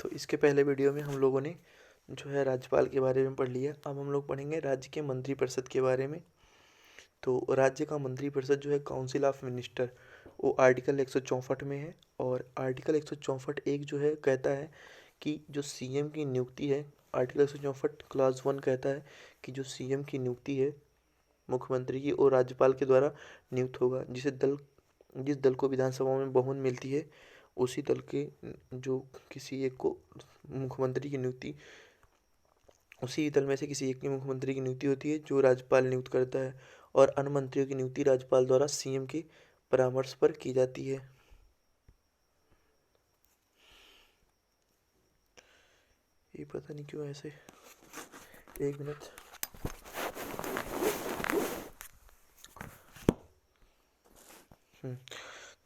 तो इसके पहले वीडियो में हम लोगों ने जो है राज्यपाल के बारे में पढ़ लिया। अब हम लोग पढ़ेंगे राज्य के मंत्रिपरिषद के बारे में। तो राज्य का मंत्रिपरिषद जो है काउंसिल ऑफ मिनिस्टर, वो आर्टिकल 164 में है। और आर्टिकल 164 एक जो है कहता है कि जो सीएम की नियुक्ति है, आर्टिकल 164 क्लास 1 कहता है कि जो सीएम की नियुक्ति है मुख्यमंत्री की और राज्यपाल के द्वारा नियुक्त होगा। जिस दल को विधानसभा में बहुमत मिलती है उसी दल के जो किसी एक को मुख्यमंत्री की नियुक्ति, उसी दल में से किसी एक की मुख्यमंत्री की नियुक्ति होती है जो राज्यपाल नियुक्त करता है। और अन्य मंत्रियों की नियुक्ति राज्यपाल द्वारा सीएम के परामर्श पर की जाती है। ये पता नहीं क्यों ऐसे, एक मिनट।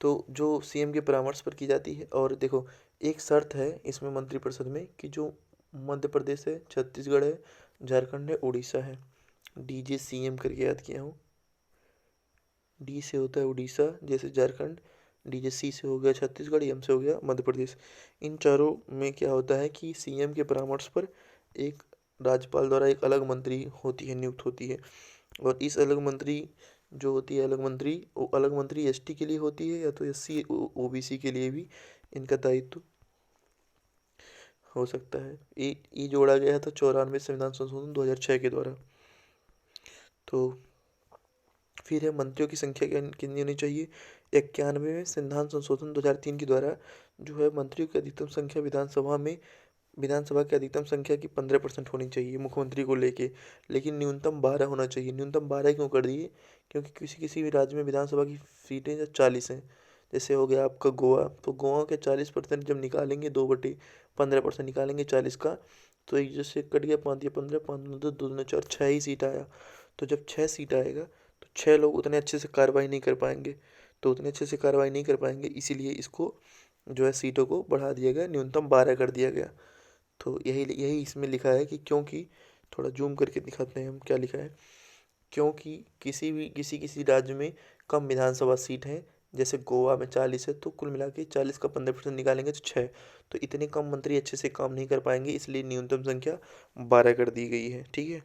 तो जो सीएम के परामर्श पर की जाती है। और देखो, एक शर्त है इसमें मंत्रिपरिषद में कि जो मध्य प्रदेश है, छत्तीसगढ़ है, झारखंड है, उड़ीसा है। डीजे सीएम करके याद किया हूँ। डी से होता है उड़ीसा जैसे झारखंड, डीजे सी से हो गया छत्तीसगढ़, एम से हो गया मध्य प्रदेश। इन चारों में क्या होता है कि सीएम के परामर्श पर एक राज्यपाल द्वारा एक अलग मंत्री होती है, नियुक्त होती है। और इस अलग मंत्री जो होती है, अलग मंत्री एसटी के लिए होती है या तो एससी ओबीसी के लिए भी इनका दायित्व हो सकता है। ये जोड़ा गया था 94 संविधान संशोधन 2006 के द्वारा। तो फिर है मंत्रियों की संख्या कितनी होनी चाहिए। 91वें संविधान संशोधन 2003 के द्वारा जो है मंत्रियों की अधिकतम संख्या विधानसभा की अधिकतम संख्या की 15% होनी चाहिए मुख्यमंत्री को लेके, लेकिन न्यूनतम 12 होना चाहिए। न्यूनतम 12 क्यों कर दिए? क्योंकि किसी किसी भी राज्य में विधानसभा की सीटें 40 हैं। जैसे हो गया आपका गोवा, तो गोवा के 40% जब निकालेंगे, 2/15% निकालेंगे 40 का, तो एक जैसे कट गया 5 या 15, 5 2 2 4, 6 ही सीट आया। तो जब 6 सीट आएगा तो 6 लोग उतने अच्छे से कार्रवाई नहीं कर पाएंगे। इसीलिए इसको जो है सीटों को बढ़ा दिया गया, न्यूनतम 12 कर दिया गया। तो यही यही इसमें लिखा है कि क्योंकि, थोड़ा जूम करके दिखाते हैं हम क्या लिखा है। क्योंकि किसी राज्य में कम विधानसभा सीट हैं, जैसे गोवा में 40 है, तो कुल मिला के 40 का 15% निकालेंगे तो 6। तो इतने कम मंत्री अच्छे से काम नहीं कर पाएंगे, इसलिए न्यूनतम संख्या 12 कर दी गई है। ठीक है।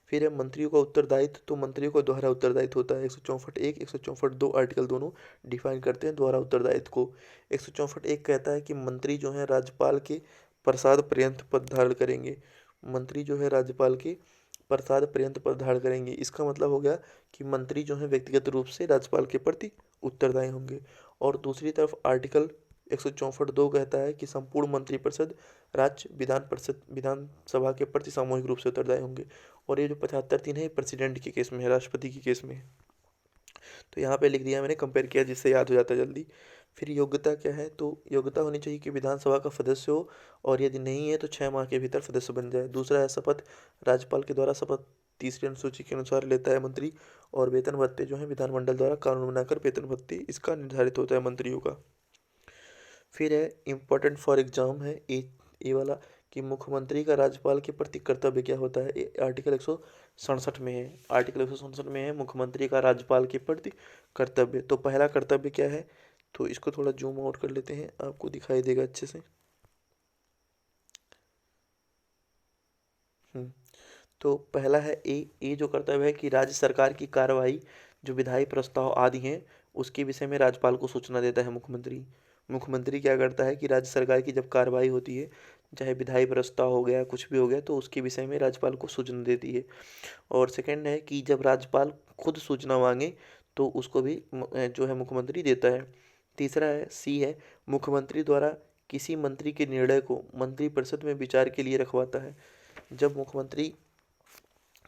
फिर है मंत्रियों का उत्तरदायित्व। तो मंत्रियों का दोहरा उत्तरदायित्व होता है। 164(1), 164(2) आर्टिकल दोनों डिफाइन करते हैं दोहरा उत्तरदायित्व को। 164(1) कहता है कि मंत्री जो है राज्यपाल के प्रसाद पर्यंत पद धारण करेंगे। मंत्री जो है राज्यपाल के प्रसाद पर्यंत पद धारण करेंगे। इसका मतलब हो गया कि मंत्री जो है व्यक्तिगत रूप से राज्यपाल के प्रति उत्तरदायी होंगे। और दूसरी तरफ आर्टिकल 164(2) कहता है कि संपूर्ण मंत्रिपरिषद राज्य विधानसभा के प्रति सामूहिक रूप से उत्तरदायी होंगे। और ये जो 75(3) है, प्रेसिडेंट के केस में है, राष्ट्रपति के केस में है। तो यहाँ पे लिख दिया मैंने, कंपेयर किया जिससे याद हो जाता है जल्दी। फिर योग्यता क्या है? तो योग्यता होनी चाहिए कि विधानसभा का सदस्य हो, और यदि नहीं है तो 6 माह के भीतर सदस्य बन जाए। दूसरा है शपथ। राज्यपाल के द्वारा शपथ तीसरी अनुसूची के अनुसार लेता है मंत्री। और वेतन भत्ते जो है विधानमंडल द्वारा कानून बनाकर वेतन भत्ते इसका निर्धारित होता है मंत्रियों का। फिर है इम्पोर्टेंट फॉर एग्जाम है ए वाला, कि मुख्यमंत्री का राज्यपाल के प्रति कर्तव्य क्या होता है। आर्टिकल 167 में है। आर्टिकल 167 में है मुख्यमंत्री का राज्यपाल के प्रति कर्तव्य। तो पहला कर्तव्य क्या है? तो इसको थोड़ा जूम आउट कर लेते हैं, आपको दिखाई देगा अच्छे से। तो पहला है ए जो कर्तव्य है कि राज्य सरकार की कार्रवाई, जो विधायी प्रस्ताव आदि हैं, उसके विषय में राज्यपाल को सूचना देता है मुख्यमंत्री क्या करता है कि राज्य सरकार की जब कार्रवाई होती है, चाहे विधायी प्रस्ताव हो गया, कुछ भी हो गया, तो उसके विषय में राज्यपाल को सूचना देती है। और सेकंड है कि जब राज्यपाल खुद सूचना मांगे तो उसको भी जो है मुख्यमंत्री देता है। तीसरा है सी है, मुख्यमंत्री द्वारा किसी मंत्री के निर्णय को मंत्रिपरिषद में विचार के लिए रखवाता है। जब मुख्यमंत्री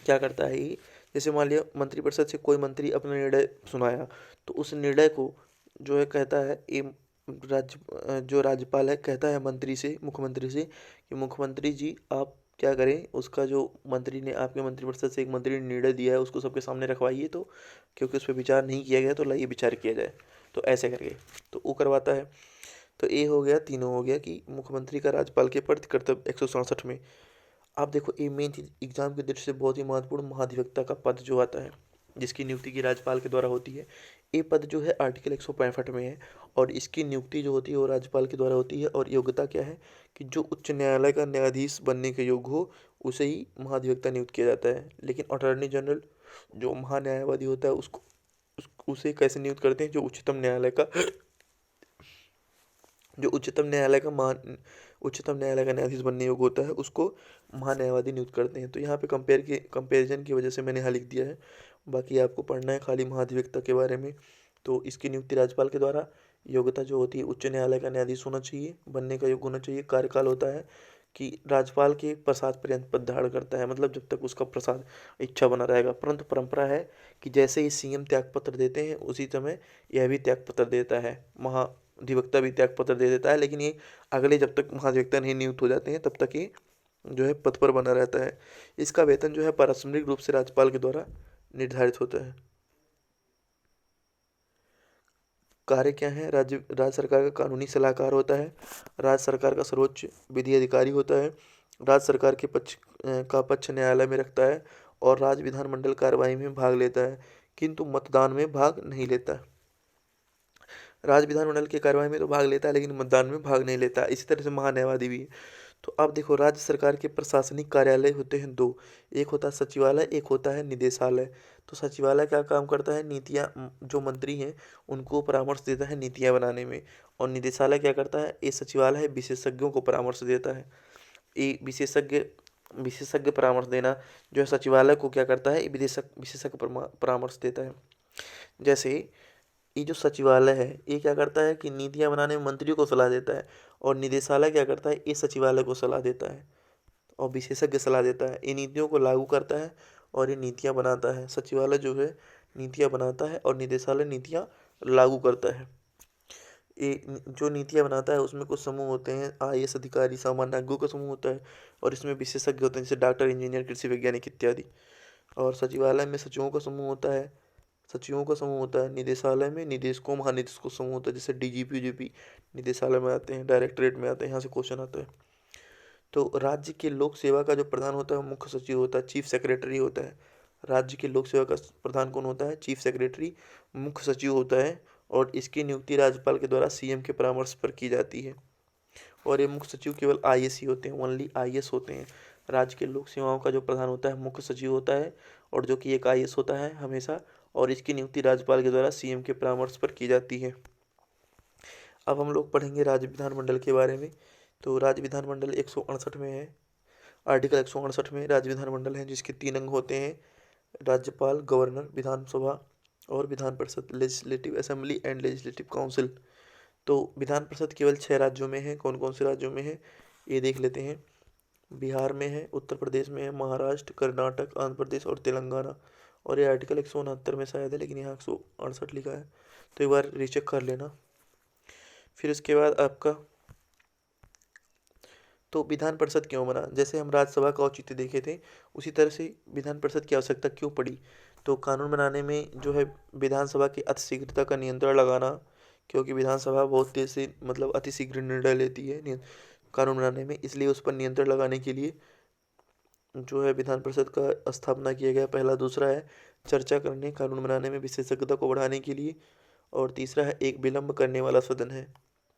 क्या करता है कि जैसे मान लिया मंत्रिपरिषद से कोई मंत्री अपना निर्णय सुनाया, तो उस निर्णय को जो है कहता है जो राज्यपाल है कहता है मुख्यमंत्री से कि मुख्यमंत्री जी आप क्या करें, उसका जो मंत्री ने, आपके मंत्रिपरिषद से एक मंत्री ने निर्णय दिया है उसको सबके सामने रखवाइए, तो क्योंकि उस पर विचार नहीं किया गया तो लाइए विचार किया जाए। तो ऐसे करके तो वो करवाता है। तो ये हो गया, तीनों हो गया कि मुख्यमंत्री का राज्यपाल के प्रति कर्तव्य 167 में। आप देखो ये मेन चीज एग्जाम के दृष्टि से बहुत ही महत्वपूर्ण, महाधिवक्ता का पद जो आता है, जिसकी नियुक्ति की राज्यपाल के द्वारा होती है। ये पद जो है आर्टिकल 165 में है और इसकी नियुक्ति जो होती है वो राज्यपाल के द्वारा होती है। और योग्यता क्या है कि जो उच्च न्यायालय का न्यायाधीश बनने के योग्य हो उसे ही महाधिवक्ता नियुक्त किया जाता है। लेकिन अटॉर्नी जनरल जो महान्यायवादी होता है उसे कैसे नियुक्त करते हैं, जो उच्चतम न्यायालय का न्यायाधीश बनने योग्य होता है उसको महान्यायवादी नियुक्त करते हैं। तो यहाँ पे कंपेरिजन की वजह से मैंने यहाँ लिख दिया है, बाकी आपको पढ़ना है खाली महाधिवक्ता के बारे में। तो इसकी नियुक्ति राज्यपाल के द्वारा। योग्यता जो होती है उच्च न्यायालय का न्यायाधीश होना चाहिए, बनने का योग्य होना चाहिए। कार्यकाल होता है कि राज्यपाल के प्रसाद पर्यंत पद धारण करता है, मतलब जब तक उसका प्रसाद इच्छा बना रहेगा। परंतु परंपरा है कि जैसे ही सीएम त्यागपत्र देते हैं उसी समय यह भी त्यागपत्र देता है, महाधिवक्ता भी त्यागपत्र दे देता है। लेकिन ये अगले जब तक महाधिवक्ता नहीं नियुक्त हो जाते हैं तब तक ये जो है पद पर बना रहता है। इसका वेतन जो है पारस्परिक रूप से राज्यपाल के द्वारा निर्धारित होता है। कार्य क्या है, राज्य सरकार का कानूनी सलाहकार होता है, राज्य सरकार का सर्वोच्च विधि अधिकारी होता है, राज्य सरकार के पक्ष न्यायालय में रखता है और राज्य विधानमंडल कार्यवाही में भाग लेता है, किंतु मतदान में भाग नहीं लेता। राज्य विधानमंडल की कार्यवाही में तो भाग लेता है लेकिन मतदान में भाग नहीं लेता। इसी तरह से महान्यायवादी भी है। तो अब देखो, राज्य सरकार के प्रशासनिक कार्यालय होते हैं दो, एक होता है सचिवालय, एक होता है निदेशालय। तो सचिवालय क्या काम करता है, नीतियाँ जो मंत्री हैं उनको परामर्श देता है नीतियाँ बनाने में। और निदेशालय क्या करता है, ये सचिवालय है विशेषज्ञों को परामर्श देता है। ये विशेषज्ञ परामर्श देना जो है सचिवालय को क्या करता है, विशेषज्ञ परामर्श देता है। जैसे ये जो सचिवालय है ये क्या करता है कि नीतियाँ बनाने में मंत्रियों को सलाह देता है, और निदेशालय क्या करता है, ये सचिवालय को सलाह देता है और विशेषज्ञ सलाह देता है। ये नीतियों को लागू करता है और ये नीतियाँ बनाता है। सचिवालय जो है नीतियाँ बनाता है और निदेशालय नीतियाँ लागू करता है। ये जो नीतियाँ बनाता है उसमें कुछ समूह होते हैं, आईएएस अधिकारी, सामान्यज्ञों का समूह होता है, और इसमें विशेषज्ञ होते हैं जैसे डॉक्टर, इंजीनियर, कृषि वैज्ञानिक इत्यादि। और सचिवालय में सचिवों का समूह होता है। निदेशालय में निदेशकों, महानिदेशकों समूह होता है, जैसे डीजीपी यूजीपी निदेशालय में आते हैं, डायरेक्टरेट में आते हैं, यहाँ से क्वेश्चन आता है। तो राज्य के लोक सेवा का जो प्रधान होता है मुख्य सचिव होता है, चीफ सेक्रेटरी होता है। राज्य के लोक सेवा का प्रधान कौन होता है, चीफ सेक्रेटरी, मुख्य सचिव होता है। और इसकी नियुक्ति राज्यपाल के द्वारा सीएम के परामर्श पर की जाती है। और ये मुख्य सचिव केवल आईएएस ही होते हैं, ओनली आईएएस होते हैं। राज्य के लोक सेवाओं का जो प्रधान होता है मुख्य सचिव होता है, और जो कि एक आईएएस होता है हमेशा। और इसकी नियुक्ति राज्यपाल के द्वारा सीएम के परामर्श पर की जाती है। अब हम लोग पढ़ेंगे राज्य विधानमंडल के बारे में। तो राज्य विधानमंडल 168 में है, आर्टिकल 168 में राज्य विधानमंडल है, जिसके 3 अंग होते हैं, राज्यपाल, गवर्नर, विधानसभा और Vidhan Parishad, legislative assembly and legislative council. तो विधान परिषद केवल 6 राज्यों में है। कौन कौन से राज्यों में है ये देख लेते हैं। बिहार में है, उत्तर प्रदेश में है, महाराष्ट्र, कर्नाटक, आंध्र प्रदेश और तेलंगाना। और ये आर्टिकल 169 में शायद है, लेकिन यहाँ 168 लिखा है, तो एक बार रीचेक कर लेना। फिर उसके बाद आपका, तो विधान परिषद क्यों बना, जैसे हम राज्यसभा का औचित्य देखे थे उसी तरह से विधान परिषद की आवश्यकता क्यों पड़ी। तो कानून बनाने में जो है विधानसभा की अतिशीघ्रता का नियंत्रण लगाना, क्योंकि विधानसभा बहुत तेज से मतलब अतिशीघ्र निर्णय लेती है कानून बनाने में, इसलिए उस पर नियंत्रण लगाने के लिए जो है विधान परिषद का स्थापना किया गया। पहला। दूसरा है चर्चा करने, कानून बनाने में विशेषज्ञता को बढ़ाने के लिए। और तीसरा है एक विलंब करने वाला सदन है।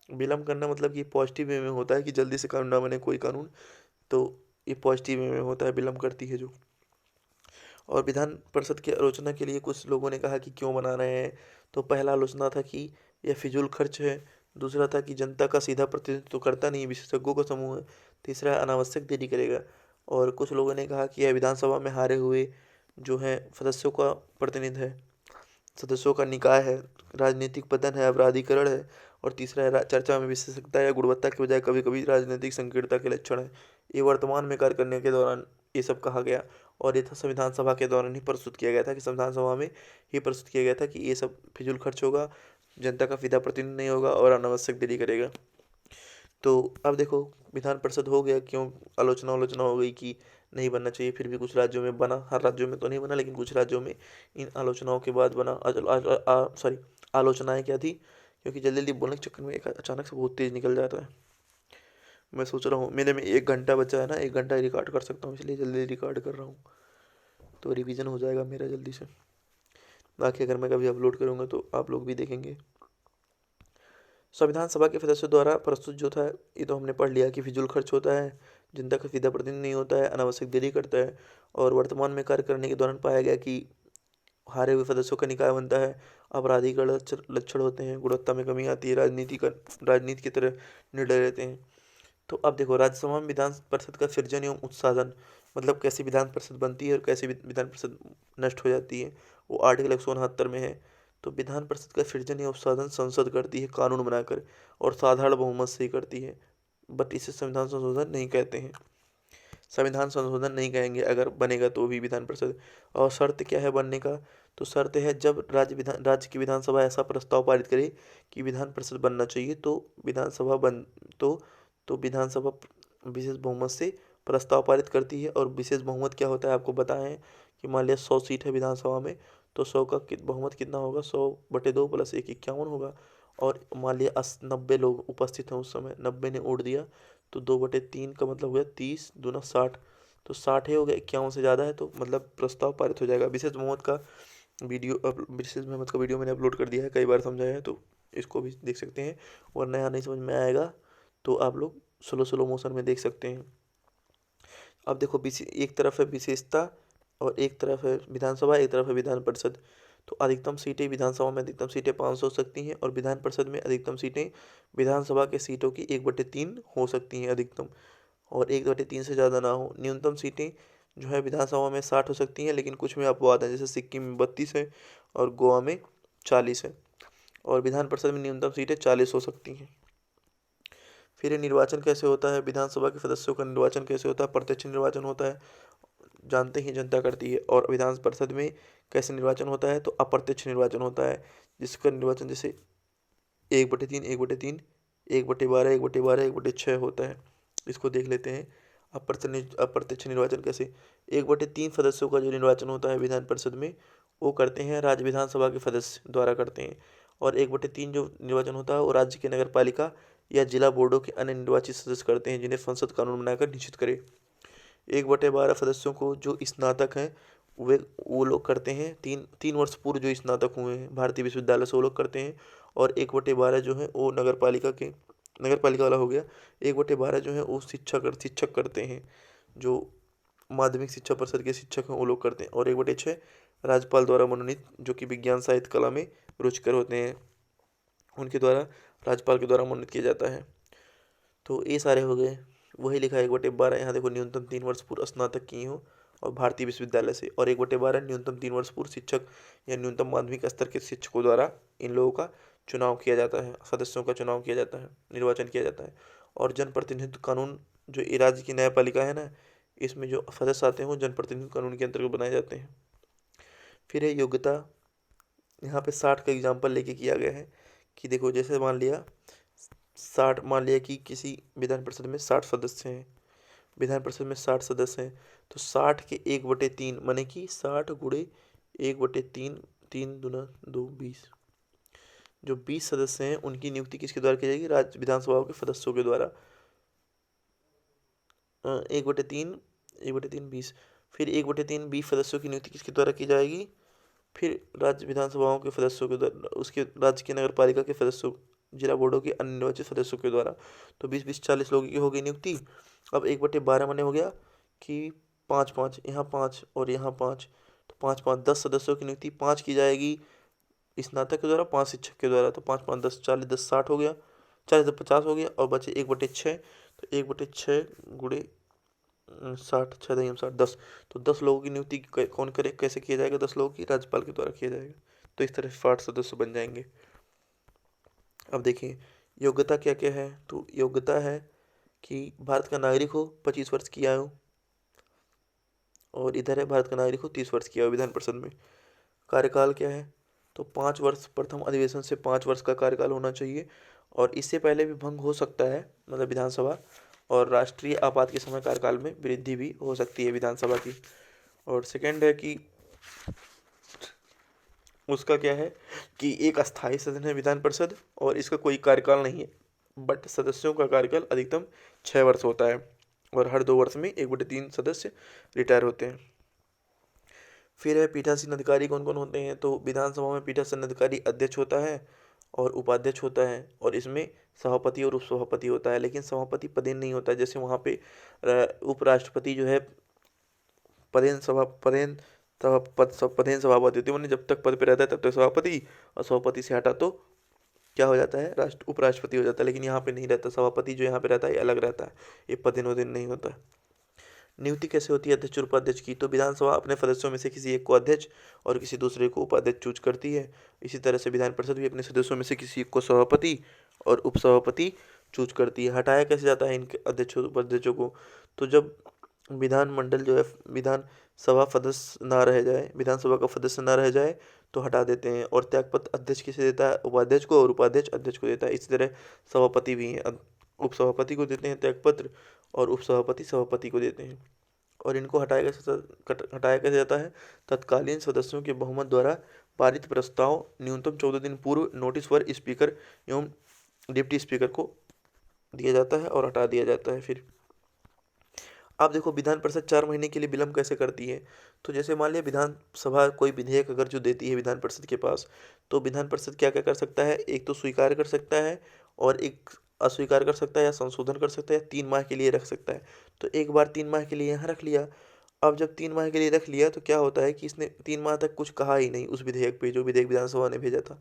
विलंब करना मतलब कि पॉजिटिव वे में होता है कि जल्दी से कानून ना बने कोई कानून, तो ये पॉजिटिव वे में होता है, विलंब करती है जो। और विधान परिषद की आलोचना के लिए कुछ लोगों ने कहा कि क्यों बना रहे हैं। तो पहला आलोचना था कि यह फिजूल खर्च है। दूसरा था कि जनता का सीधा प्रतिनिधित्व तो करता नहीं, विशेषज्ञों का समूह है। तीसरा, अनावश्यक देरी करेगा। और कुछ लोगों ने कहा कि यह विधानसभा में हारे हुए जो हैं सदस्यों का प्रतिनिधि है, सदस्यों का निकाय है, राजनीतिक पतन है, अपराधीकरण है। और तीसरा है चर्चा में विशेषज्ञता या गुणवत्ता के बजाय कभी कभी राजनीतिक संकीर्णता के लक्षण है। ये वर्तमान में कार्य करने के दौरान ये सब कहा गया। और ये था संविधान सभा के दौरान ही प्रस्तुत किया गया था, कि संविधान सभा में ही प्रस्तुत किया गया था कि ये सब फिजूल खर्च होगा, जनता का सीधा प्रतिनिधि नहीं होगा और अनावश्यक देरी करेगा। तो अब देखो, विधान परिषद हो गया, क्यों आलोचना हो गई कि नहीं बनना चाहिए, फिर भी कुछ राज्यों में बना। हर राज्यों में तो नहीं बना, लेकिन कुछ राज्यों में इन आलोचनाओं के बाद बना। सॉरी, आलोचनाएं क्या थी, क्योंकि जल्दी जल्दी बोलने के चक्कर में एक अचानक से बहुत तेज़ निकल जाता है। मैं सोच रहा हूँ मेरे में 1 घंटा बचा है ना, 1 घंटा रिकॉर्ड कर सकता हूँ, इसलिए जल्दी रिकॉर्ड कर रहा हूँ, तो रिवीजन हो जाएगा मेरा जल्दी से। बाकी अगर मैं कभी अपलोड करूँगा तो आप लोग भी देखेंगे। संविधान सभा के सदस्यों द्वारा प्रस्तुत जो था, ये तो हमने पढ़ लिया कि फिजूल खर्च होता है, जनता का सीधा प्रतिनिधि नहीं होता है, अनावश्यक देरी करता है, और वर्तमान में कार्य करने के दौरान पाया गया कि हारे हुए सदस्यों का निकाय बनता है, आपराधिक लक्षण होते हैं, गुणवत्ता में कमी आती है, राजनीति की तरह निर्णय रहते हैं। तो अब देखो, राज्यसभा में विधान परिषद का सृजन एवं उत्साधन, मतलब कैसे विधान परिषद बनती है और कैसे विधान परिषद नष्ट हो जाती है, वो आर्टिकल 169 में है। तो विधान परिषद का सृजन एवं उत्साधन संसद करती है कानून बनाकर, और साधारण बहुमत से ही करती है, बट इसे संविधान संशोधन नहीं कहते हैं। संविधान संशोधन नहीं कहेंगे अगर बनेगा तो भी विधान परिषद। और शर्त क्या है बनने का, तो शर्त है जब राज्य की विधानसभा ऐसा प्रस्ताव पारित करे कि विधान परिषद बनना चाहिए, तो विधानसभा बन तो विधानसभा विशेष बहुमत से प्रस्ताव पारित करती है। और विशेष बहुमत क्या होता है आपको बताएं कि मान लिया 100 सीट है विधानसभा में, तो 100 का बहुमत कितना होगा, 100/2 + 1 51 होगा। और मान लिया 90 लोग उपस्थित हैं उस समय, 90 ने वोट दिया, तो 2/3 का मतलब हो गया 30 दूना 60, तो 60 ही हो गया, 51 से ज़्यादा है तो मतलब प्रस्ताव पारित हो जाएगा। विशेष बहुमत का वीडियो मैंने अपलोड कर दिया है, कई बार समझाया है, तो इसको भी देख सकते हैं। और नया नहीं समझ में आएगा तो आप लोग स्लो मोशन में देख सकते हैं। अब देखो, एक तरफ है विशेषता और एक तरफ है विधानसभा, एक तरफ है विधान परिषद। तो अधिकतम सीटें विधानसभा में अधिकतम सीटें 500 हो सकती हैं, और विधान परिषद में अधिकतम सीटें विधानसभा के सीटों की 1/3 हो सकती हैं अधिकतम, और 1/3 से ज़्यादा ना हो। न्यूनतम सीटें जो है विधानसभा में 60 हो सकती हैं, लेकिन कुछ में अपवाद हैं, जैसे सिक्किम में 32 है और गोवा में 40 है, और विधान परिषद में न्यूनतम सीटें 40 हो सकती हैं। फिर ये निर्वाचन कैसे होता है, विधानसभा के सदस्यों का निर्वाचन कैसे होता है, प्रत्यक्ष निर्वाचन होता है, जानते ही जनता करती है। और विधान परिषद में कैसे निर्वाचन होता है, तो अप्रत्यक्ष निर्वाचन होता है, जिसका निर्वाचन जैसे 1/3 1/3 1/12 1/12 1/6 होता है। इसको देख लेते हैं अप्रत्यक्ष निर्वाचन कैसे। 1/3 सदस्यों का जो निर्वाचन होता है विधान परिषद में, वो करते हैं राज्य विधानसभा के सदस्य द्वारा करते हैं। और 1/3 जो निर्वाचन होता है वो राज्य के नगर पालिका या जिला बोर्डों के अन्य निर्वाचित सदस्य करते हैं, जिन्हें संसद कानून बनाकर निश्चित करे। 1/12 सदस्यों को जो स्नातक हैं वो लोग करते हैं, 3 वर्ष पूर्व जो स्नातक हुए हैं भारतीय विश्वविद्यालय से, वो लोग करते हैं। और 1/12 जो है वो नगर पालिका वाला हो गया। 1/12 जो है वो शिक्षक करते हैं, जो माध्यमिक शिक्षा परिषद के शिक्षक हैं वो लोग करते हैं। और 1/6 राज्यपाल द्वारा मनोनीत, जो कि विज्ञान साहित्य कला में रुचिकर होते हैं, उनके द्वारा राज्यपाल के द्वारा मनोनीत किया जाता है। तो ये सारे हो गए। वही लिखा है 1/12, यहाँ देखो न्यूनतम 3 वर्ष पूर्व स्नातक की हो और भारतीय विश्वविद्यालय से। और 1/12 न्यूनतम 3 वर्ष पूर्व शिक्षक या न्यूनतम माध्यमिक स्तर के शिक्षकों द्वारा इन लोगों का चुनाव किया जाता है, सदस्यों का चुनाव किया जाता है, निर्वाचन किया जाता है। और जनप्रतिनिधित्व कानून, जो ये राज्य की न्यायपालिका है ना, इसमें जो सदस्य आते हैं वो जनप्रतिनिधित्व कानून के अंतर्गत बनाए जाते हैं। फिर है योग्यता। यहाँ पे 60 का एग्जाम्पल लेके किया गया है कि देखो, जैसे मान लिया कि किसी विधान परिषद में 60 सदस्य हैं, विधान परिषद में 60 सदस्य हैं, तो 60 के 1/3 माने कि 60 गुणे 1/3, 3 दूना 2 20, जो 20 सदस्य हैं उनकी नियुक्ति किसके द्वारा की जाएगी, राज्य विधानसभा के सदस्यों के द्वारा। 1/3 1/3 20, फिर 1/3 20 सदस्यों की नियुक्ति किसके द्वारा की जाएगी, फिर राज्य विधानसभाओं के सदस्यों के द्वारा, उसके राज्य के नगर पालिका के सदस्यों, जिला बोर्डों के अन्य निर्वाचित सदस्यों के द्वारा। तो 20-20 40 लोगों की हो गई नियुक्ति। अब 1/12 माने हो गया कि 5-5, यहाँ 5 और यहाँ 5, तो 5-5 10 सदस्यों की नियुक्ति 5 की जाएगी स्नातक के द्वारा, 5 शिक्षक के द्वारा। तो 5-5 10 40, 10 60 हो गया, 40 10 50 हो गया, और बचे 1/6, तो 1/6 गुणे 60, 6 10, तो 10 लोगों की नियुक्ति कौन करे, कैसे किया जाएगा, 10 लोगों की राज्यपाल के द्वारा किया जाएगा। तो इस तरह 60 सदस्य बन जाएंगे। अब देखिए योग्यता क्या क्या है, तो योग्यता है कि भारत का नागरिक हो, 25 वर्ष की आयु, और इधर है भारत का नागरिक हो 30 वर्ष की आयु। विधान परिषद में कार्यकाल क्या है, तो 5 वर्ष, प्रथम अधिवेशन से 5 वर्ष का कार्यकाल होना चाहिए, और इससे पहले भी भंग हो सकता है, मतलब विधानसभा, और राष्ट्रीय आपात के समय कार्यकाल में वृद्धि भी हो सकती है विधानसभा की। और सेकंड है कि उसका क्या है कि एक अस्थायी सदन है विधान परिषद, और इसका कोई कार्यकाल नहीं है, बट सदस्यों का कार्यकाल अधिकतम 6 वर्ष होता है, और हर 2 वर्ष में 1/3 सदस्य रिटायर होते हैं। फिर है पीठासीन अधिकारी कौन कौन होते हैं। तो विधानसभा में पीठासीन अधिकारी अध्यक्ष होता है और उपाध्यक्ष होता है, और इसमें सभापति और उपसभापति होता है, लेकिन सभापति पदेन नहीं होता है। जैसे वहाँ पे उपराष्ट्रपति जो है पदेन सभापति होती है, उन्हें जब तक पद पे रहता है तब तक सभापति, और सभापति से हटा तो क्या हो जाता है, राष्ट्र उपराष्ट्रपति हो जाता है। लेकिन यहाँ पे नहीं रहता, सभापति जो यहाँ पे रहता है ये अलग रहता है, ये पदेन वदेन नहीं होता है। नियुक्ति कैसे होती है अध्यक्ष और उपाध्यक्ष की। तो विधानसभा अपने सदस्यों में से किसी एक को अध्यक्ष और किसी दूसरे को उपाध्यक्ष चूज करती है। इसी तरह से विधान परिषद भी अपने सदस्यों में से किसी एक को सभापति और उपसभापति चूज करती है। हटाया कैसे जाता है इनके अध्यक्षों उपाध्यक्षों को। तो जब विधानमंडल जो है विधानसभा सदस्य ना रह जाए, विधानसभा का सदस्य ना रह जाए तो हटा देते हैं। और त्यागपत्र अध्यक्ष किसे देता है, उपाध्यक्ष को, और उपाध्यक्ष अध्यक्ष को देता है। इसी तरह सभापति भी हैं, उपसभापति को देते हैं त्यागपत्र, और उपसभापति सभापति को देते हैं। और इनको हटाया कैसे जाता है, तत्कालीन सदस्यों के बहुमत द्वारा पारित प्रस्ताव न्यूनतम 14 दिन पूर्व नोटिस पर स्पीकर एवं डिप्टी स्पीकर को दिया जाता है और हटा दिया जाता है। फिर आप देखो विधान परिषद 4 महीने के लिए विलंब कैसे करती है। तो जैसे मान लिया विधानसभा कोई विधेयक अगर जो देती है विधान परिषद के पास, तो विधान परिषद क्या क्या कर सकता है, एक तो स्वीकार कर सकता है, और एक अस्वीकार कर सकता है या संशोधन कर सकता है, 3 माह के लिए रख सकता है। तो एक बार 3 माह के लिए यहाँ रख लिया। अब जब 3 माह के लिए रख लिया तो क्या होता है कि इसने 3 माह तक कुछ कहा ही नहीं उस विधेयक पे, जो विधेयक विधानसभा ने भेजा था।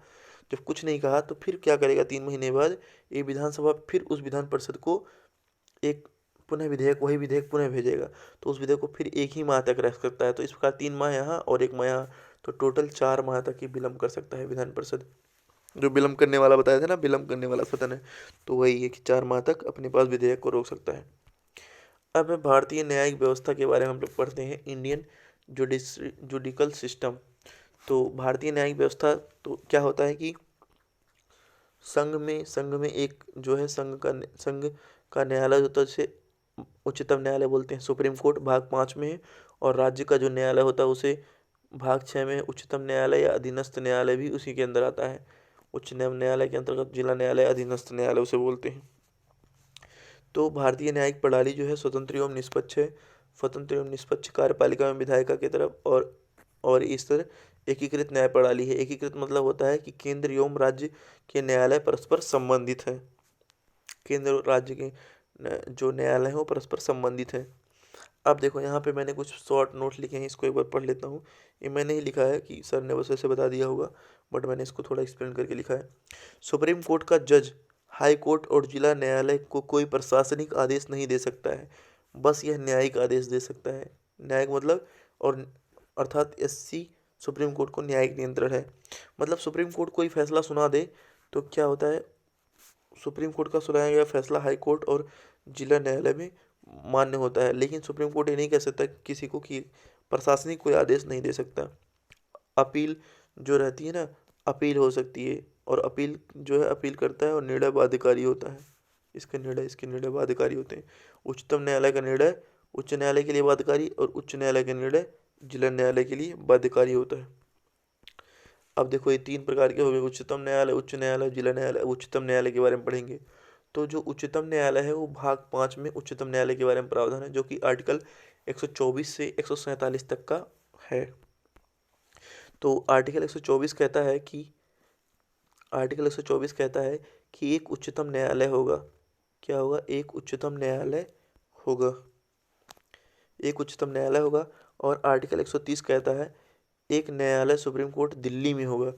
जब कुछ नहीं कहा तो फिर क्या करेगा, 3 महीने बाद ये विधानसभा फिर उस विधान परिषद को एक पुनः विधेयक, वही विधेयक पुनः भेजेगा। तो उस विधेयक को फिर एक ही माह तक रख सकता है। तो इस प्रकार 3 माह यहाँ और 1 माह यहाँ, तो टोटल 4 माह तक ही विलंब कर सकता है विधान परिषद। जो विलंब करने वाला बताया था ना, विलंब करने वाला सदन है, तो वही है कि 4 माह तक अपने पास विधेयक को रोक सकता है। अब भारतीय न्यायिक व्यवस्था के बारे में हम लोग पढ़ते हैं, इंडियन जुडिकल सिस्टम। तो भारतीय न्यायिक व्यवस्था तो क्या होता है कि संघ में एक जो है संघ का न्यायालय होता है, जिसे उच्चतम न्यायालय बोलते हैं, सुप्रीम कोर्ट भाग 5 में है। और राज्य का जो न्यायालय होता है उसे भाग 6 में उच्चतम न्यायालय या अधीनस्थ न्यायालय भी उसी के अंदर आता है। उच्च न्यायालय के अंतर्गत जिला न्यायालय, अधीनस्थ न्यायालय उसे बोलते हैं। तो भारतीय न्यायिक प्रणाली जो है स्वतंत्र एवं निष्पक्ष है, स्वतंत्र एवं निष्पक्ष कार्यपालिका एवं विधायिका की तरफ, और इस तरह एकीकृत न्याय प्रणाली है। एकीकृत मतलब होता है कि केंद्र एवं राज्य के न्यायालय परस्पर संबंधित है। केंद्र और राज्य के जो न्यायालय हैं वो परस्पर संबंधित है। अब देखो यहाँ पे मैंने कुछ शॉर्ट नोट लिखे हैं, इसको एक बार पढ़ लेता हूँ। ये मैंने ही लिखा है कि सर ने बस ऐसे बता दिया होगा, बट मैंने इसको थोड़ा एक्सप्लेन करके लिखा है। सुप्रीम कोर्ट का जज हाई कोर्ट और जिला न्यायालय को कोई प्रशासनिक आदेश नहीं दे सकता है, बस यह न्यायिक आदेश दे सकता है। न्यायिक मतलब, और अर्थात एससी सुप्रीम कोर्ट को न्यायिक नियंत्रण है। मतलब सुप्रीम कोर्ट कोई फैसला सुना दे तो क्या होता है, सुप्रीम कोर्ट का सुनाया गया फैसला हाई कोर्ट और जिला न्यायालय में मान्य होता है। लेकिन सुप्रीम कोर्ट ये नहीं कह सकता किसी को कि प्रशासनिक कोई आदेश नहीं दे सकता। अपील जो रहती है ना, अपील हो सकती है, और अपील जो है अपील करता है और निर्णय बाध्यकारी होता है। इसके निर्णय बाध्यकारी होते हैं। उच्चतम न्यायालय का निर्णय उच्च न्यायालय के लिए बाध्यकारी, और उच्च न्यायालय का निर्णय जिला न्यायालय के लिए बाध्यकारी होता है। अब देखो ये 3 प्रकार के हो गए, उच्चतम न्यायालय, उच्च न्यायालय, जिला न्यायालय। उच्चतम न्यायालय के बारे में पढ़ेंगे। तो जो उच्चतम न्यायालय है वो भाग 5 में उच्चतम न्यायालय के बारे में प्रावधान है, जो कि आर्टिकल 124 से 147 तक का है। तो आर्टिकल 124 कहता है कि एक उच्चतम न्यायालय होगा। क्या होगा, एक उच्चतम न्यायालय होगा, एक उच्चतम न्यायालय होगा। और आर्टिकल 130 कहता है एक न्यायालय सुप्रीम कोर्ट दिल्ली में होगा।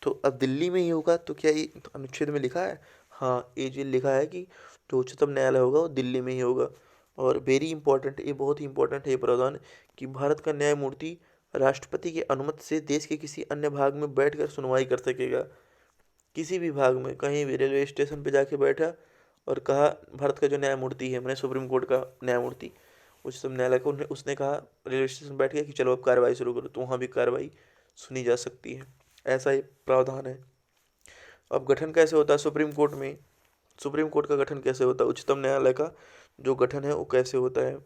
तो अब दिल्ली में ही होगा तो क्या ये अनुच्छेद में लिखा है? हाँ, ये जो लिखा है कि जो उच्चतम न्यायालय होगा वो दिल्ली में ही होगा। और वेरी इंपॉर्टेंट, ये बहुत ही इंपॉर्टेंट है ये प्रावधान, कि भारत का न्यायमूर्ति राष्ट्रपति की अनुमति से देश के किसी अन्य भाग में बैठकर सुनवाई कर सकेगा। किसी भी भाग में, कहीं भी रेलवे स्टेशन पे जाके बैठा और कहा, भारत का जो न्यायमूर्ति है, मैंने सुप्रीम कोर्ट का न्यायमूर्ति उच्चतम न्यायालय को, उसने कहा रेलवे स्टेशन बैठ गया कि चलो अब कार्रवाई शुरू करो, तो वहाँ भी कार्रवाई सुनी जा सकती है। ऐसा ही प्रावधान है। अब गठन कैसे होता है सुप्रीम कोर्ट में, सुप्रीम कोर्ट का गठन कैसे होता है, उच्चतम न्यायालय का जो गठन है वो कैसे होता है।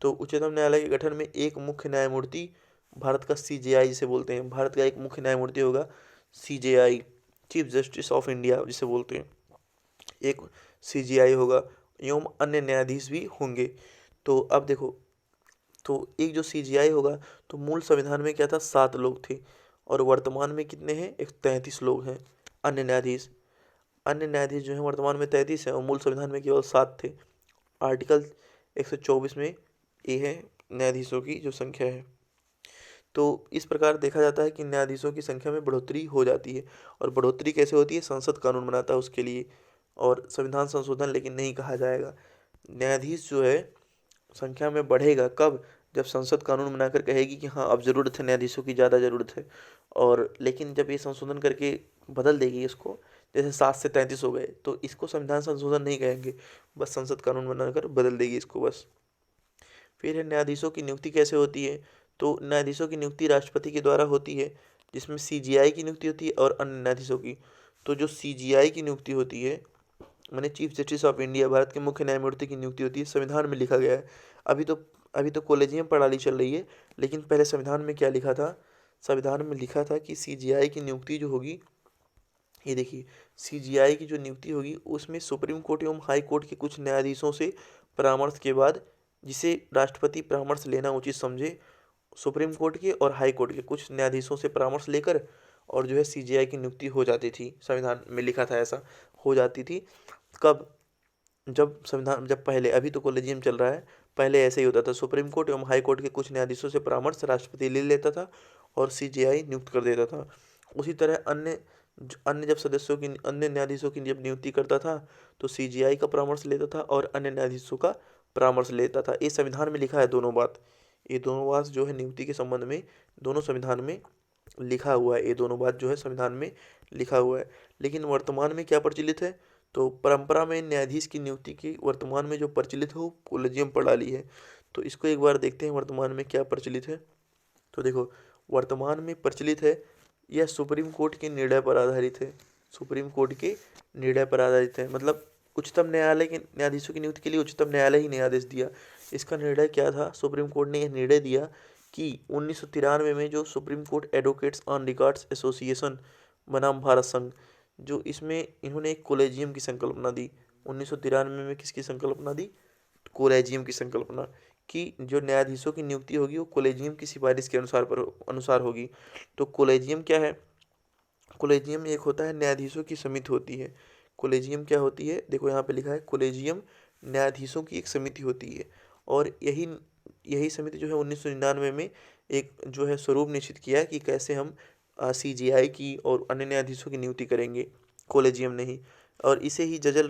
तो उच्चतम न्यायालय के गठन में एक मुख्य न्यायमूर्ति, भारत का CJI जिसे बोलते हैं, भारत का एक मुख्य न्यायमूर्ति होगा CJI, chief justice of India जिसे बोलते हैं, एक CJI होगा, एवं अन्य न्यायाधीश भी होंगे। तो अब देखो तो एक जो सीजीआई होगा, तो मूल संविधान में क्या था, 7 लोग थे और वर्तमान में कितने हैं, एक 33 लोग हैं अन्य न्यायाधीश। अन्य न्यायाधीश जो हैं वर्तमान में 33 हैं और मूल संविधान में केवल 7 थे। आर्टिकल 124 में ये है न्यायाधीशों की जो संख्या है। तो इस प्रकार देखा जाता है कि न्यायाधीशों की संख्या में बढ़ोतरी हो जाती है। और बढ़ोतरी कैसे होती है, संसद कानून बनाता है उसके लिए, और संविधान संशोधन लेकिन नहीं कहा जाएगा। न्यायाधीश जो है संख्या में बढ़ेगा कब, जब संसद कानून बनाकर कहेगी कि हाँ अब ज़रूरत है, न्यायाधीशों की ज़्यादा ज़रूरत है। और लेकिन जब ये संशोधन करके बदल देगी इसको, जैसे 7 से 33 हो गए, तो इसको संविधान संशोधन नहीं कहेंगे, बस संसद कानून बनाकर बदल देगी इसको बस। फिर है न्यायाधीशों की नियुक्ति कैसे होती है। तो न्यायाधीशों की नियुक्ति राष्ट्रपति के द्वारा होती है, जिसमें सीजीआई की नियुक्ति होती है और अन्य न्यायाधीशों की। तो जो सीजीआई की नियुक्ति होती है, माने chief justice of India, Bharat के मुख्य न्यायमूर्ति की नियुक्ति होती है, संविधान में लिखा गया है। अभी तो कॉलेजियम प्रणाली चल रही है, लेकिन पहले संविधान में क्या लिखा था, संविधान में लिखा था कि सीजीआई की नियुक्ति जो होगी, ये देखिए, सीजीआई की जो नियुक्ति होगी उसमें सुप्रीम कोर्ट एवं हाई कोर्ट के कुछ न्यायाधीशों से परामर्श के बाद, जिसे राष्ट्रपति परामर्श लेना उचित समझे, सुप्रीम कोर्ट के और हाई कोर्ट के कुछ न्यायाधीशों से परामर्श लेकर और जो है सीजीआई की नियुक्ति हो जाती थी। संविधान में लिखा था ऐसा हो जाती थी। कब, जब पहले, अभी तो कॉलेजियम चल रहा है, पहले ऐसे ही होता था, सुप्रीम कोर्ट एवं हाई कोर्ट के कुछ न्यायाधीशों से परामर्श राष्ट्रपति ले लेता था और सीजीआई नियुक्त कर देता था। उसी तरह अन्य जब सदस्यों की, अन्य न्यायाधीशों की जब नियुक्ति करता था, तो सीजीआई का परामर्श लेता था और अन्य न्यायाधीशों का परामर्श लेता था। ये संविधान में लिखा है दोनों बात, ये दोनों बात जो है नियुक्ति के संबंध में दोनों संविधान में लिखा हुआ है, ये दोनों बात जो है संविधान में लिखा हुआ है। लेकिन वर्तमान में क्या प्रचलित है, तो परंपरा में न्यायाधीश की नियुक्ति की वर्तमान में जो प्रचलित है वो कॉलेजियम प्रणाली है। तो इसको एक बार देखते हैं वर्तमान में क्या प्रचलित है। तो देखो, वर्तमान में प्रचलित है, यह सुप्रीम कोर्ट के निर्णय पर आधारित है, सुप्रीम कोर्ट के निर्णय पर आधारित है, मतलब उच्चतम न्यायालय के न्यायाधीशों की नियुक्ति के लिए उच्चतम न्यायालय ही ने आदेश दिया। इसका निर्णय क्या था, सुप्रीम कोर्ट ने यह निर्णय दिया कि 1993 में जो supreme court advocates on records association बनाम भारत संघ, जो इसमें इन्होंने एक कॉलेजियम की संकल्पना दी। 1993 में किसकी संकल्पना दी, कॉलेजियम की संकल्पना, कि जो न्यायाधीशों की नियुक्ति होगी वो कॉलेजियम की सिफारिश के अनुसार होगी। तो कॉलेजियम क्या है, कॉलेजियम एक होता है, न्यायाधीशों की समिति होती है। कॉलेजियम क्या होती है, देखो यहाँ पे लिखा है, कॉलेजियम न्यायाधीशों की एक समिति होती है। और यही यही समिति जो है 1999 में एक जो है स्वरूप निश्चित किया कि कैसे हम सीजीआई की और अन्य न्यायाधीशों की नियुक्ति करेंगे, कॉलेजियम नहीं। और इसे ही जजेज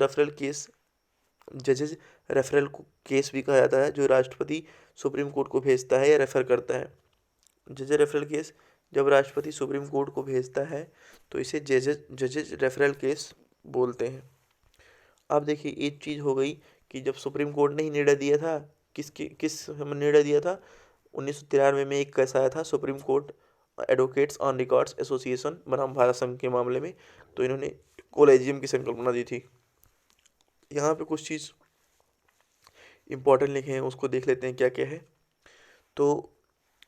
रेफरल केस भी कहा जाता है, जो राष्ट्रपति सुप्रीम कोर्ट को भेजता है या रेफर करता है। जजेज रेफरल केस जब राष्ट्रपति सुप्रीम कोर्ट को भेजता है तो इसे जजेज रेफरल केस बोलते हैं। अब देखिए एक चीज़ हो गई कि जब सुप्रीम कोर्ट ने ही निर्णय दिया था, किस निर्णय दिया था, 1993 में एक कैसा आया था, supreme court advocates on records association बनाम भारत संघ के मामले में, तो इन्होंने कॉलेजियम की संकल्पना दी थी। यहाँ पे कुछ चीज़ इंपॉर्टेंट लिखे हैं, उसको देख लेते हैं क्या क्या है। तो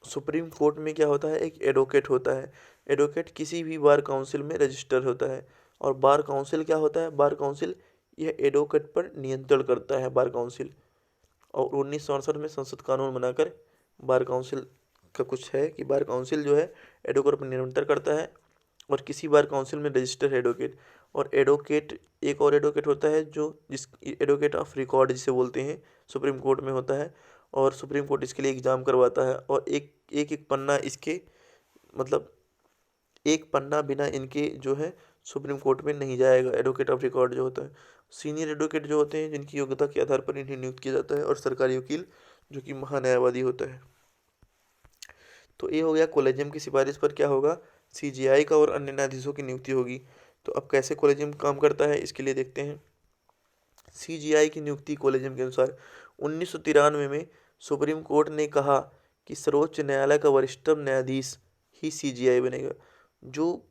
सुप्रीम कोर्ट में क्या होता है, एक एडवोकेट होता है। एडवोकेट किसी भी बार काउंसिल में रजिस्टर होता है। और बार काउंसिल क्या होता है, बार काउंसिल यह एडवोकेट पर नियंत्रण करता है, बार काउंसिल। और 1967 में संसद कानून बनाकर बार काउंसिल का कुछ है कि बार काउंसिल जो है एडवोकेट पर नियंत्रण करता है। और किसी बार काउंसिल में रजिस्टर एडवोकेट, और एडवोकेट एक और एडवोकेट होता है जो जिस एडवोकेट ऑफ रिकॉर्ड जिसे बोलते हैं, सुप्रीम कोर्ट में होता है। और सुप्रीम कोर्ट इसके लिए एग्ज़ाम करवाता है। और एक पन्ना इसके, मतलब एक पन्ना बिना इनके जो है सुप्रीम कोर्ट में नहीं जाएगा। एडवोकेट ऑफ रिकॉर्ड जो होता है, सीनियर एडवोकेट जो होते हैं जिनकी योग्यता के आधार पर इन्हें नियुक्त किया जाता है, और सरकारी वकील जो कि महान्यायवादी होता है। तो ये हो गया कॉलेजियम की सिफारिश पर क्या होगा, सीजीआई का और अन्य न्यायाधीशों की नियुक्ति होगी। तो अब कैसे कॉलेजियम काम करता है इसके लिए देखते हैं। सीजीआई की नियुक्ति कॉलेजियम के अनुसार 1993 में सुप्रीम कोर्ट ने कहा कि सर्वोच्च न्यायालय का वरिष्ठतम न्यायाधीश ही सीजीआई बनेगा। जो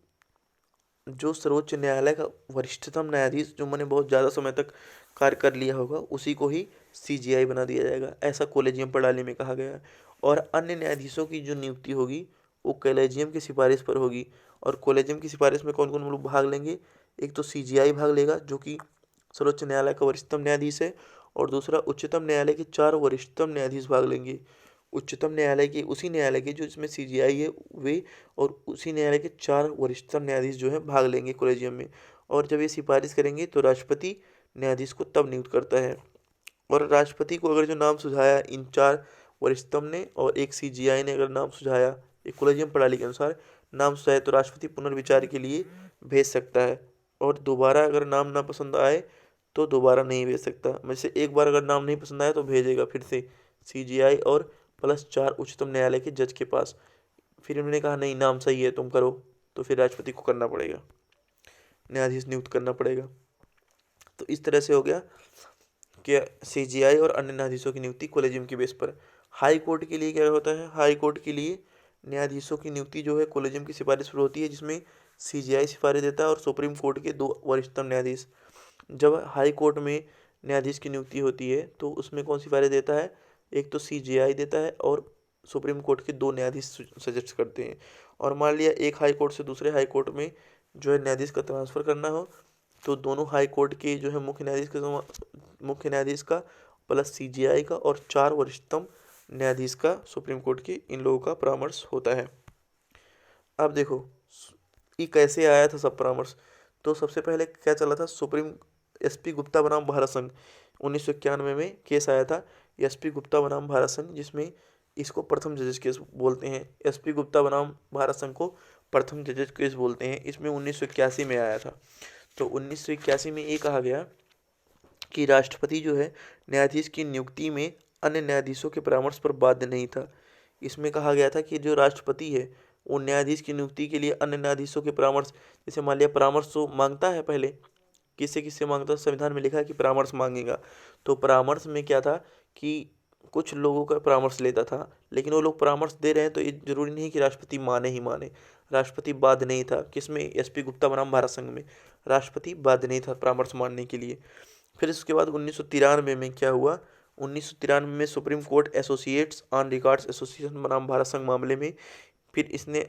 जो सर्वोच्च न्यायालय का वरिष्ठतम न्यायाधीश, जो मैंने बहुत ज़्यादा समय तक कार्य कर लिया होगा, उसी को ही सीजीआई बना दिया जाएगा, ऐसा कॉलेजियम प्रणाली में कहा गया है। और अन्य न्यायाधीशों की जो नियुक्ति होगी वो कॉलेजियम की सिफारिश पर होगी। और कॉलेजियम की सिफारिश में कौन कौन लोग भाग लेंगे, एक तो सीजीआई भाग लेगा जो कि सर्वोच्च न्यायालय का वरिष्ठतम न्यायाधीश है, और दूसरा उच्चतम न्यायालय के 4 वरिष्ठतम न्यायाधीश भाग लेंगे। उच्चतम न्यायालय के उसी न्यायालय के जो इसमें सीजीआई है वे और उसी न्यायालय के 4 वरिष्ठतम न्यायाधीश जो है भाग लेंगे कॉलेजियम में। और जब ये सिफारिश करेंगे तो राष्ट्रपति न्यायाधीश को तब नियुक्त करता है। और राष्ट्रपति को अगर जो नाम सुझाया इन 4 वरिष्ठतम ने और एक सीजीआई ने अगर नाम सुझाया, एक कॉलेजियम प्रणाली के अनुसार नाम सुझाया, तो राष्ट्रपति पुनर्विचार के लिए भेज सकता है। और दोबारा अगर नाम ना पसंद आए तो दोबारा नहीं भेज सकता। वैसे एक बार अगर नाम नहीं पसंद आया तो भेजेगा फिर से सीजीआई और प्लस 4 उच्चतम न्यायालय के जज के पास। फिर उन्होंने कहा नहीं नाम सही है तुम करो, तो फिर राष्ट्रपति को करना पड़ेगा, न्यायाधीश नियुक्त करना पड़ेगा। तो इस तरह से हो गया कि सीजीआई और अन्य न्यायाधीशों की नियुक्ति कॉलेजियम की बेस पर। हाई कोर्ट के लिए क्या होता है, हाई कोर्ट के लिए न्यायाधीशों की नियुक्ति जो है कॉलेजियम की सिफारिश पर होती है, जिसमें सीजीआई सिफारिश देता है और सुप्रीम कोर्ट के 2 वरिष्ठतम न्यायाधीश। जब हाई कोर्ट में न्यायाधीश की नियुक्ति होती है तो उसमें कौन सिफारिश देता है, एक तो सीजीआई देता है और सुप्रीम कोर्ट के 2 न्यायाधीश सजेस्ट करते हैं। और मान लिया एक हाई कोर्ट से दूसरे हाई कोर्ट में जो है न्यायाधीश का ट्रांसफ़र करना हो, तो दोनों हाई कोर्ट के जो है मुख्य न्यायाधीश का प्लस सीजीआई का और 4 वरिष्ठतम न्यायाधीश का सुप्रीम कोर्ट के इन लोगों का परामर्श होता है। अब देखो ये कैसे आया था सब परामर्श। तो सबसे पहले क्या चला था, सुप्रीम एसपी गुप्ता बनाम भारत संघ 1991 में केस आया था, एसपी गुप्ता बनाम भारत संघ, जिसमें इसको प्रथम जजेस केस बोलते हैं। एसपी गुप्ता बनाम भारत संघ को प्रथम जजेस केस बोलते हैं। इसमें 1981 में आया था। तो 1981 में ये कहा गया कि राष्ट्रपति जो है न्यायाधीश की नियुक्ति में अन्य न्यायाधीशों के परामर्श पर बाध्य नहीं था। इसमें कहा गया था कि जो राष्ट्रपति है वो न्यायाधीश की नियुक्ति के लिए अन्य न्यायाधीशों के परामर्श, जैसे मान लिया परामर्श तो मांगता है पहले, किससे किससे मांगता है, संविधान में लिखा है कि परामर्श मांगेगा। तो परामर्श में क्या था कि कुछ लोगों का परामर्श लेता था, लेकिन वो लोग परामर्श दे रहे हैं तो ये जरूरी नहीं कि राष्ट्रपति माने ही माने। राष्ट्रपति बाध्य नहीं था, किसमें, एसपी गुप्ता बनाम भारत संघ में राष्ट्रपति बाध्य नहीं था परामर्श मानने के लिए। फिर इसके बाद 1993 में क्या हुआ, 1993 में supreme court associates on records association बनाम भारत संघ मामले में फिर इसने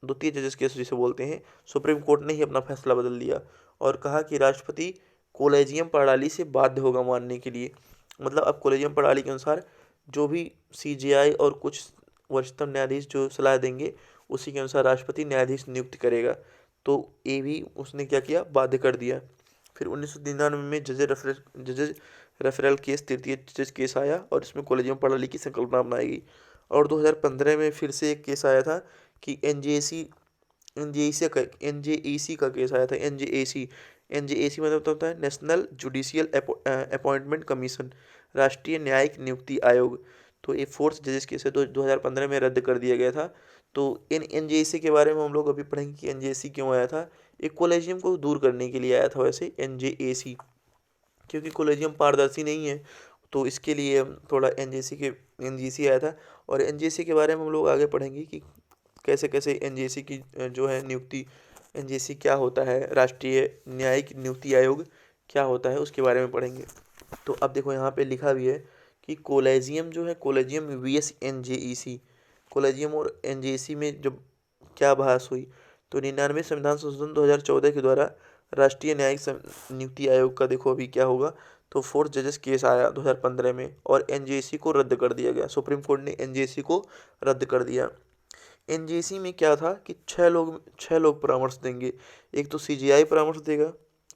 द्वितीय जजेस केस जिसे बोलते हैं, सुप्रीम कोर्ट ने ही अपना फैसला बदल दिया और कहा कि राष्ट्रपति कॉलेजियम प्रणाली से बाध्य होगा मानने के लिए। मतलब अब कॉलेजियम प्रणाली के अनुसार जो भी सीजीआई और कुछ वरिष्ठतम न्यायाधीश जो सलाह देंगे उसी के अनुसार राष्ट्रपति न्यायाधीश नियुक्त करेगा। तो ये भी उसने क्या किया, बाध्य कर दिया। फिर 1999 में जजेस रेफरल केस तृतीय जज केस आया और इसमें कॉलेजियम प्रणाली की संकल्पना बनाई गई। और 2015 में फिर से एक केस आया था कि एनजेईसी का केस आया था। एनजेएसी मतलब होता है नेशनल जुडिशियल अपॉइंटमेंट कमीशन, राष्ट्रीय न्यायिक नियुक्ति आयोग। तो ये 4th जजेस केस है, 2015 में रद्द कर दिया गया था। तो एनजेएसी के बारे में हम लोग अभी पढ़ेंगे कि एनजेएसी क्यों आया था। एक कॉलेजियम को दूर करने के लिए आया था वैसे एनजेएसी, क्योंकि कॉलेजियम पारदर्शी नहीं है, तो इसके लिए थोड़ा एनजेसी आया था। और एनजेसी के बारे में हम लोग आगे पढ़ेंगे कि कैसे कैसे एनजेसी की जो है नियुक्ति, एनजेसी क्या होता है, राष्ट्रीय न्यायिक नियुक्ति आयोग क्या होता है, उसके बारे में पढ़ेंगे। तो अब देखो यहाँ पे लिखा भी है कि कॉलेजियम जो है, कॉलेजियम वीएस एनजेईसी, कॉलेजियम और एनजेसी में जब क्या बहस हुई, तो 99 संविधान संशोधन 2014 के द्वारा राष्ट्रीय न्यायिक नियुक्ति आयोग का देखो अभी क्या होगा। तो 4th जजेस केस आया 2015 में और एनजेसी को रद्द कर दिया गया। सुप्रीम कोर्ट ने एनजेसी को रद्द कर दिया। एनजेसी में क्या था कि 6 लोग परामर्श देंगे। एक तो सीजीआई परामर्श देगा,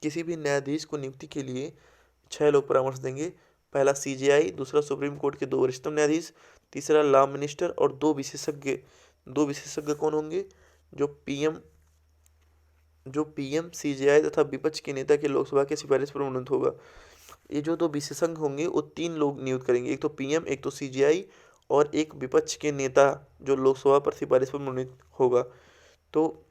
किसी भी न्यायाधीश को नियुक्ति के लिए 6 लोग परामर्श देंगे। पहला सीजीआई, दूसरा सुप्रीम कोर्ट के 2 वरिष्ठतम न्यायाधीश, तीसरा लॉ मिनिस्टर और 2 विशेषज्ञ। 2 विशेषज्ञ कौन होंगे, जो पीएम सीजीआई तथा विपक्ष के नेता के लोकसभा के सिफारिश पर मनोनीत होगा। ये जो 2 विशेषज्ञ होंगे वो 3 लोग नियुक्त करेंगे, एक तो पीएम, एक तो सीजीआई और एक विपक्ष के नेता जो लोकसभा पर सिफारिश पर मनोनीत होगा। तो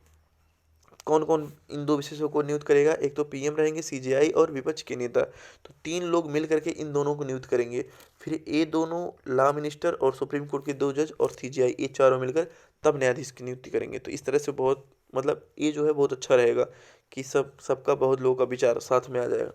कौन कौन इन 2 विशेषज्ञों को नियुक्त करेगा, एक तो पीएम रहेंगे, सीजीआई और विपक्ष के नेता। तो 3 लोग मिल करके इन दोनों को नियुक्त करेंगे। फिर ये दोनों लॉ मिनिस्टर और सुप्रीम कोर्ट के 2 जज और सीजीआई, ये चारों मिलकर तब न्यायाधीश की नियुक्ति करेंगे। तो इस तरह से बहुत मतलब ये जो है बहुत अच्छा रहेगा कि सबका बहुत लोगों का विचार साथ में आ जाएगा।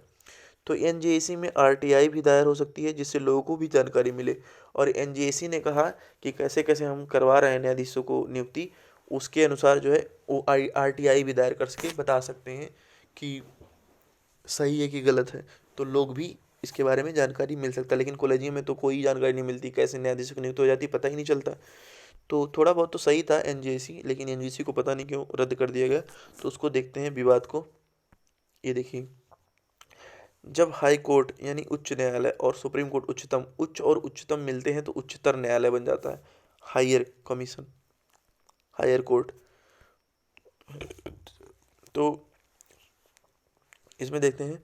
तो एनजेएसी में आरटीआई भी दायर हो सकती है जिससे लोगों को भी जानकारी मिले। और एनजेएसी ने कहा कि कैसे कैसे हम करवा रहे हैं न्यायाधीशों को नियुक्ति, उसके अनुसार जो है वो आरटीआई भी दायर कर सके, बता सकते हैं कि सही है कि गलत है, तो लोग भी इसके बारे में जानकारी मिल सकता है, लेकिन कॉलेजियम में तो कोई जानकारी नहीं मिलती, कैसे न्यायाधीशों की नियुक्ति हो जाती पता ही नहीं चलता। तो थोड़ा बहुत तो सही था एनजेसी, लेकिन एनजेसी को पता नहीं क्यों रद्द कर दिया गया। तो उसको देखते हैं विवाद को। ये देखिए, जब हाई कोर्ट यानी उच्च न्यायालय और सुप्रीम कोर्ट उच्च और उच्चतम मिलते हैं तो उच्चतर न्यायालय बन जाता है, हायर कमीशन, हायर कोर्ट। तो इसमें देखते हैं,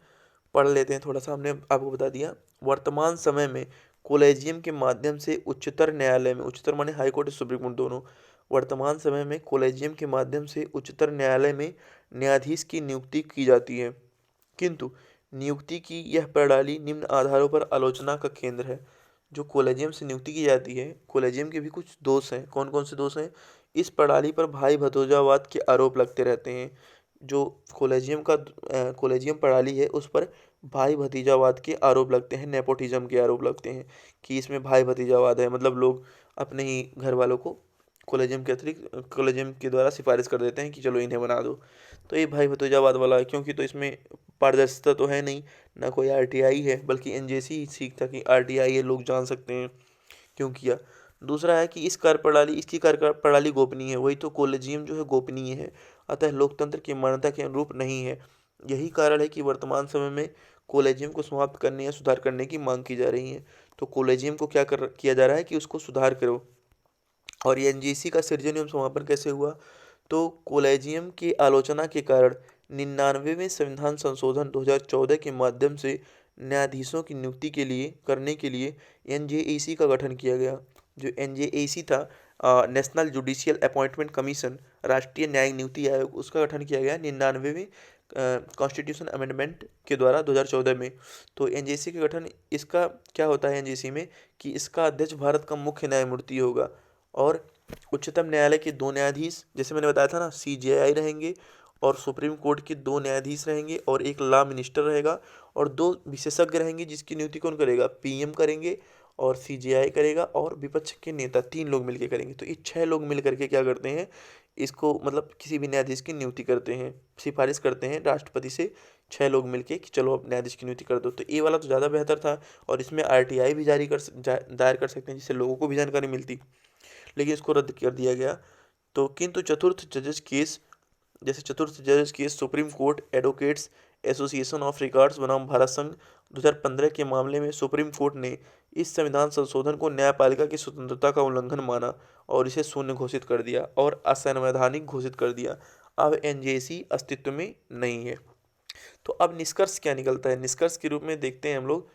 पढ़ लेते हैं थोड़ा सा, हमने आपको बता दिया। वर्तमान समय में कोलेजियम के माध्यम से उच्चतर न्यायालय में, उच्चतर माने हाई कोर्ट और सुप्रीम कोर्ट दोनों, वर्तमान समय में कोलेजियम के माध्यम से उच्चतर न्यायालय में न्यायाधीश की नियुक्ति की जाती है, किंतु नियुक्ति की यह प्रणाली निम्न आधारों पर आलोचना का केंद्र है। जो कोलेजियम से नियुक्ति की जाती है, कोलेजियम के भी कुछ दोष हैं। कौन कौन से दोष हैं? इस प्रणाली पर भाई भतीजावाद के आरोप लगते रहते हैं। जो कोलेजियम प्रणाली है उस पर भाई भतीजावाद के आरोप लगते हैं, नेपोटिज्म के आरोप लगते हैं कि इसमें भाई भतीजावाद है, मतलब लोग अपने ही घर वालों को कोलेजियम के अतिरिक्त कोलेजियम के द्वारा सिफारिश कर देते हैं कि चलो इन्हें बना दो। तो ये भाई भतीजावाद वाला है, क्योंकि तो इसमें पारदर्शिता तो है नहीं, ना कोई आरटीआई है, बल्कि एनजेसी ही सीखता कि आरटीआई है, लोग जान सकते हैं क्यों किया। दूसरा है कि इसकी कार्य प्रणाली गोपनीय है, वही तो कोलेजियम जो है गोपनीय है, अतः लोकतंत्र की मान्यता के अनुरूप नहीं है। यही कारण है कि वर्तमान समय में कोलेजियम को समाप्त करने या सुधार करने की मांग की जा रही है। तो कोलेजियम को किया जा रहा है कि उसको सुधार करो। और ये एनजीसी का सृजन एवं समापन कैसे हुआ? तो कोलेजियम की आलोचना के कारण 99वें संविधान संशोधन 2014 के माध्यम से न्यायाधीशों की नियुक्ति करने के लिए एनजेएसी का गठन किया गया। जो एनजेएसी था, नेशनल जुडिशियल अपॉइंटमेंट कमीशन, राष्ट्रीय न्यायिक नियुक्ति आयोग, उसका गठन किया गया 99वें कॉन्स्टिट्यूशन अमेंडमेंट के द्वारा 2014 में। तो एनजेसी का गठन, इसका क्या होता है एनजेसी में कि इसका अध्यक्ष भारत का मुख्य न्यायमूर्ति होगा, और उच्चतम न्यायालय के 2 न्यायाधीश, जैसे मैंने बताया था ना, सीजेआई रहेंगे, और सुप्रीम कोर्ट के 2 न्यायाधीश रहेंगे, और एक लॉ मिनिस्टर रहेगा, और 2 विशेषज्ञ रहेंगे जिसकी नियुक्ति कौन करेगा? पीएम करेंगे, और सीजेआई करेगा, और विपक्ष के नेता 3 लोग मिलकर करेंगे। तो ये 6 लोग मिल करके क्या करते हैं, इसको मतलब किसी भी न्यायाधीश की नियुक्ति करते हैं, सिफारिश करते हैं राष्ट्रपति से, 6 लोग मिलके कि चलो अब न्यायाधीश की नियुक्ति कर दो। तो ये वाला तो ज़्यादा बेहतर था, और इसमें आरटीआई भी दायर कर सकते हैं, जिससे लोगों को भी जानकारी मिलती, लेकिन इसको रद्द कर दिया गया। तो किंतु चतुर्थ जजेस case supreme court advocates association of records बनाम भारत संघ 2015 के मामले में सुप्रीम कोर्ट ने इस संविधान संशोधन को न्यायपालिका की स्वतंत्रता का उल्लंघन माना और इसे शून्य घोषित कर दिया और असंवैधानिक घोषित कर दिया। अब एनजेसी अस्तित्व में नहीं है। तो अब निष्कर्ष क्या निकलता है? निष्कर्ष के रूप में देखते हैं हम लोग।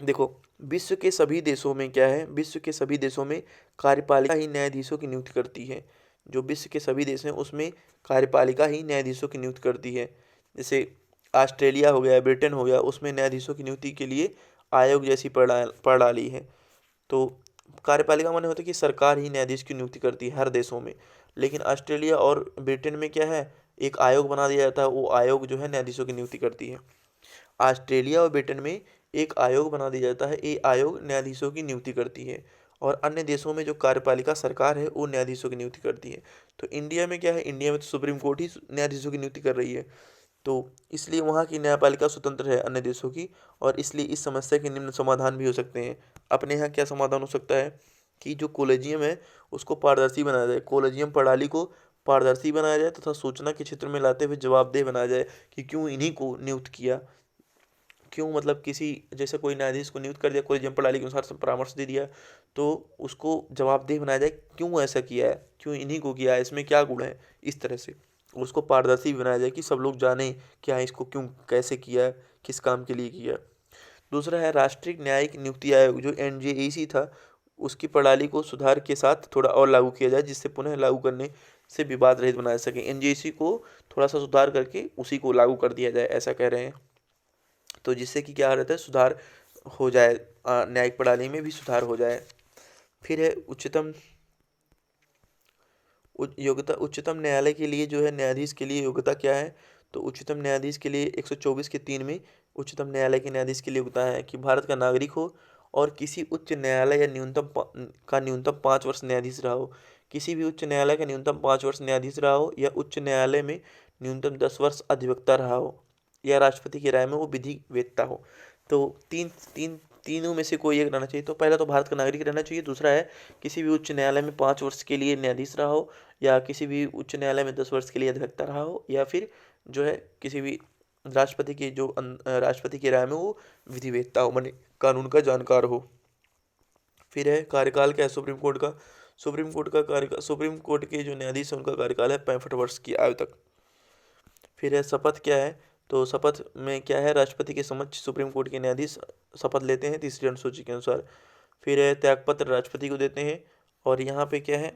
देखो, विश्व के सभी देशों में क्या है, विश्व के सभी देशों में कार्यपालिका ही न्यायाधीशों की नियुक्ति करती है। जो विश्व के सभी देश हैं उसमें कार्यपालिका ही न्यायाधीशों की नियुक्ति करती है। जैसे ऑस्ट्रेलिया हो गया, ब्रिटेन हो गया, उसमें न्यायाधीशों की नियुक्ति के लिए आयोग जैसी प्रणाली है। तो कार्यपालिका माने होता है कि सरकार ही न्यायाधीश की नियुक्ति करती है हर देशों में। लेकिन ऑस्ट्रेलिया और ब्रिटेन में क्या है, एक आयोग बना दिया जाता है, वो आयोग जो है न्यायाधीशों की नियुक्ति करती है। ऑस्ट्रेलिया और ब्रिटेन में एक आयोग बना दिया जाता है, ये आयोग न्यायाधीशों की नियुक्ति करती है, और अन्य देशों में जो कार्यपालिका सरकार है वो न्यायाधीशों की नियुक्ति करती है। तो इंडिया में क्या है, इंडिया में तो सुप्रीम कोर्ट ही न्यायाधीशों की नियुक्ति कर रही है। तो इसलिए वहाँ की न्यायपालिका स्वतंत्र है अन्य देशों की, और इसलिए इस समस्या के निम्न समाधान भी हो सकते हैं। अपने यहाँ क्या समाधान हो सकता है कि जो कोलेजियम है उसको पारदर्शी बनाया जाए, कोलेजियम प्रणाली को पारदर्शी बनाया जाए तथा सूचना के क्षेत्र में लाते हुए जवाबदेह बनाया जाए कि क्यों इन्हीं को नियुक्त किया, क्यों मतलब किसी जैसे कोई न्यायाधीश को नियुक्त कर दिया, कोलेजियम प्रणाली के अनुसार सब परामर्श दे दिया, तो उसको जवाबदेह बनाया जाए, क्यों ऐसा किया है, क्यों इन्हीं को किया है, इसमें क्या गुण है, इस तरह से उसको पारदर्शी भी बनाया जाए कि सब लोग जाने कि हाँ इसको क्यों कैसे किया है, किस काम के लिए किया। दूसरा है राष्ट्रीय न्यायिक नियुक्ति आयोग, जो एनजेईसी था, उसकी प्रणाली को सुधार के साथ थोड़ा और लागू किया जाए, जिससे पुनः लागू करने से विवाद रहित बनाया सके। एनजेईसी को थोड़ा सा सुधार करके उसी को लागू कर दिया जाए, ऐसा कह रहे हैं। तो जिससे कि क्या रहता है, सुधार हो जाए, न्यायिक प्रणाली में भी सुधार हो जाए। फिर है उच्चतम न्यायालय के लिए जो है न्यायाधीश के लिए योग्यता क्या है? तो उच्चतम न्यायाधीश के लिए 124 के 3 में उच्चतम न्यायालय के न्यायाधीश के लिए योग्यता है कि भारत का नागरिक हो और किसी उच्च न्यायालय या न्यूनतम 5 वर्ष न्यायाधीश रहा हो। किसी भी उच्च न्यायालय का न्यूनतम 5 वर्ष न्यायाधीश रहा हो, या उच्च न्यायालय में न्यूनतम 10 वर्ष अधिवक्ता रहा हो। या राष्ट्रपति की राय में वो विधि वेत्ता हो। तो तीनों में से कोई एक रहना चाहिए। तो पहला तो भारत का नागरिक रहना चाहिए, दूसरा है किसी भी उच्च न्यायालय में 5 वर्ष के लिए न्यायाधीश रहा हो, या किसी भी उच्च न्यायालय में 10 वर्ष के लिए अधिवक्ता रहा हो, या फिर जो है किसी भी राष्ट्रपति की राय में वो विधिवेत्ता हो, माने कानून का जानकार हो। फिर है कार्यकाल क्या है सुप्रीम कोर्ट का। सुप्रीम कोर्ट के जो न्यायाधीश है उनका कार्यकाल है 65 वर्ष की आयु तक। फिर है शपथ क्या है, तो शपथ में क्या है, राष्ट्रपति के समक्ष सुप्रीम कोर्ट के न्यायाधीश शपथ लेते हैं तीसरी अनुसूची के अनुसार। फिर है त्यागपत्र राष्ट्रपति को देते हैं। और यहाँ पे क्या है,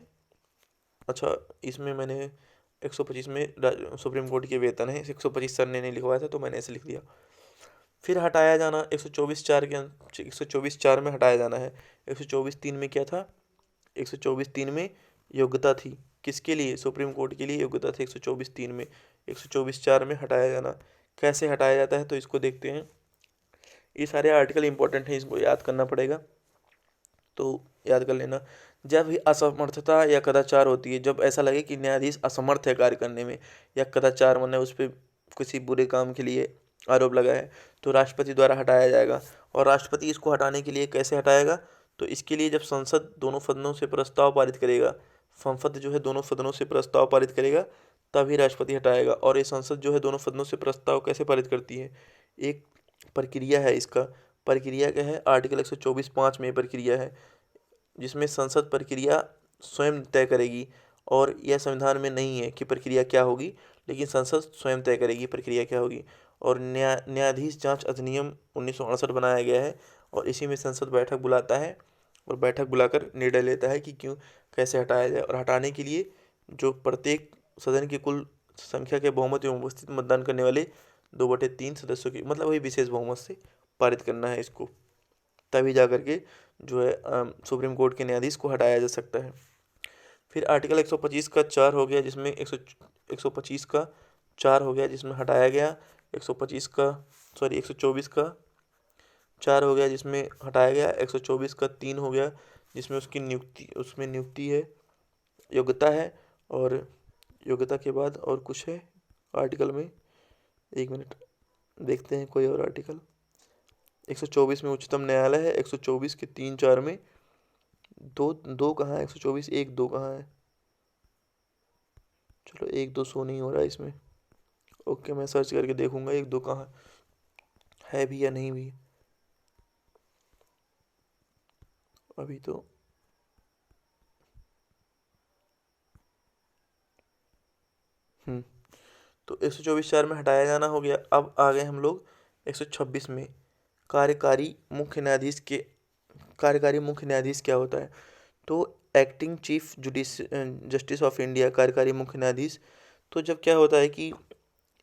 अच्छा इसमें मैंने 125 में सुप्रीम कोर्ट के वेतन है, 125 सर ने नहीं लिखवाया था तो मैंने ऐसे लिख दिया। फिर हटाया जाना 124(4) में हटाया जाना है। 124(3) में क्या था, 124(3) में योग्यता थी, किसके लिए, सुप्रीम कोर्ट के लिए योग्यता थी 124(3) में। 124(4) में हटाया जाना, कैसे हटाया जाता है तो इसको देखते हैं। ये सारे आर्टिकल इंपॉर्टेंट हैं, इसको याद करना पड़ेगा, तो याद कर लेना। जब भी असमर्थता या कदाचार होती है, जब ऐसा लगे कि न्यायाधीश असमर्थ है कार्य करने में, या कदाचार माने उस पर किसी बुरे काम के लिए आरोप लगा है, तो राष्ट्रपति द्वारा हटाया जाएगा। और राष्ट्रपति इसको हटाने के लिए कैसे हटाएगा, तो इसके लिए जब संसद दोनों सदनों से प्रस्ताव पारित करेगा, संसद जो है दोनों सदनों से प्रस्ताव पारित करेगा, तभी राष्ट्रपति हटाएगा। और ये संसद जो है दोनों सदनों से प्रस्ताव कैसे पारित करती है, एक प्रक्रिया है इसका। प्रक्रिया क्या है, आर्टिकल 124(5) में प्रक्रिया है, जिसमें संसद प्रक्रिया स्वयं तय करेगी। और यह संविधान में नहीं है कि प्रक्रिया क्या होगी, लेकिन संसद स्वयं तय करेगी प्रक्रिया क्या होगी। और न्यायाधीश जांच अधिनियम 1968 बनाया गया है, और इसी में संसद बैठक बुलाता है, और बैठक बुलाकर निर्णय लेता है कि क्यों कैसे हटाया जाए। और हटाने के लिए जो प्रत्येक सदन की कुल संख्या के बहुमत एवं उपस्थित मतदान करने वाले 2/3 सदस्यों की, मतलब वही विशेष बहुमत से पारित करना है इसको, तभी जा करके जो है सुप्रीम कोर्ट के न्यायाधीश को हटाया जा सकता है। फिर आर्टिकल 125 का 4 हो गया, जिसमें 125 का 4 हो गया जिसमें हटाया गया। 124 का 4 हो गया जिसमें हटाया गया। 124 का 3 हो गया जिसमें उसमें नियुक्ति है, योग्यता है। और योग्यता के बाद और कुछ है आर्टिकल में, 1 मिनट देखते हैं कोई और आर्टिकल। 124 में उच्चतम न्यायालय है। 124 के 3-4 में दो कहाँ है, 124 1-2 कहाँ है, चलो 1-2 शो नहीं हो रहा है इसमें। ओके, मैं सर्च करके देखूंगा 1-2 कहाँ है भी या नहीं भी। अभी तो तो 124(4) में हटाया जाना हो गया। अब आ गए हम लोग 126 में। कार्यकारी मुख्य न्यायाधीश के कार्यकारी मुख्य न्यायाधीश क्या होता है, तो acting chief justice of India, कार्यकारी मुख्य न्यायाधीश। तो जब क्या होता है कि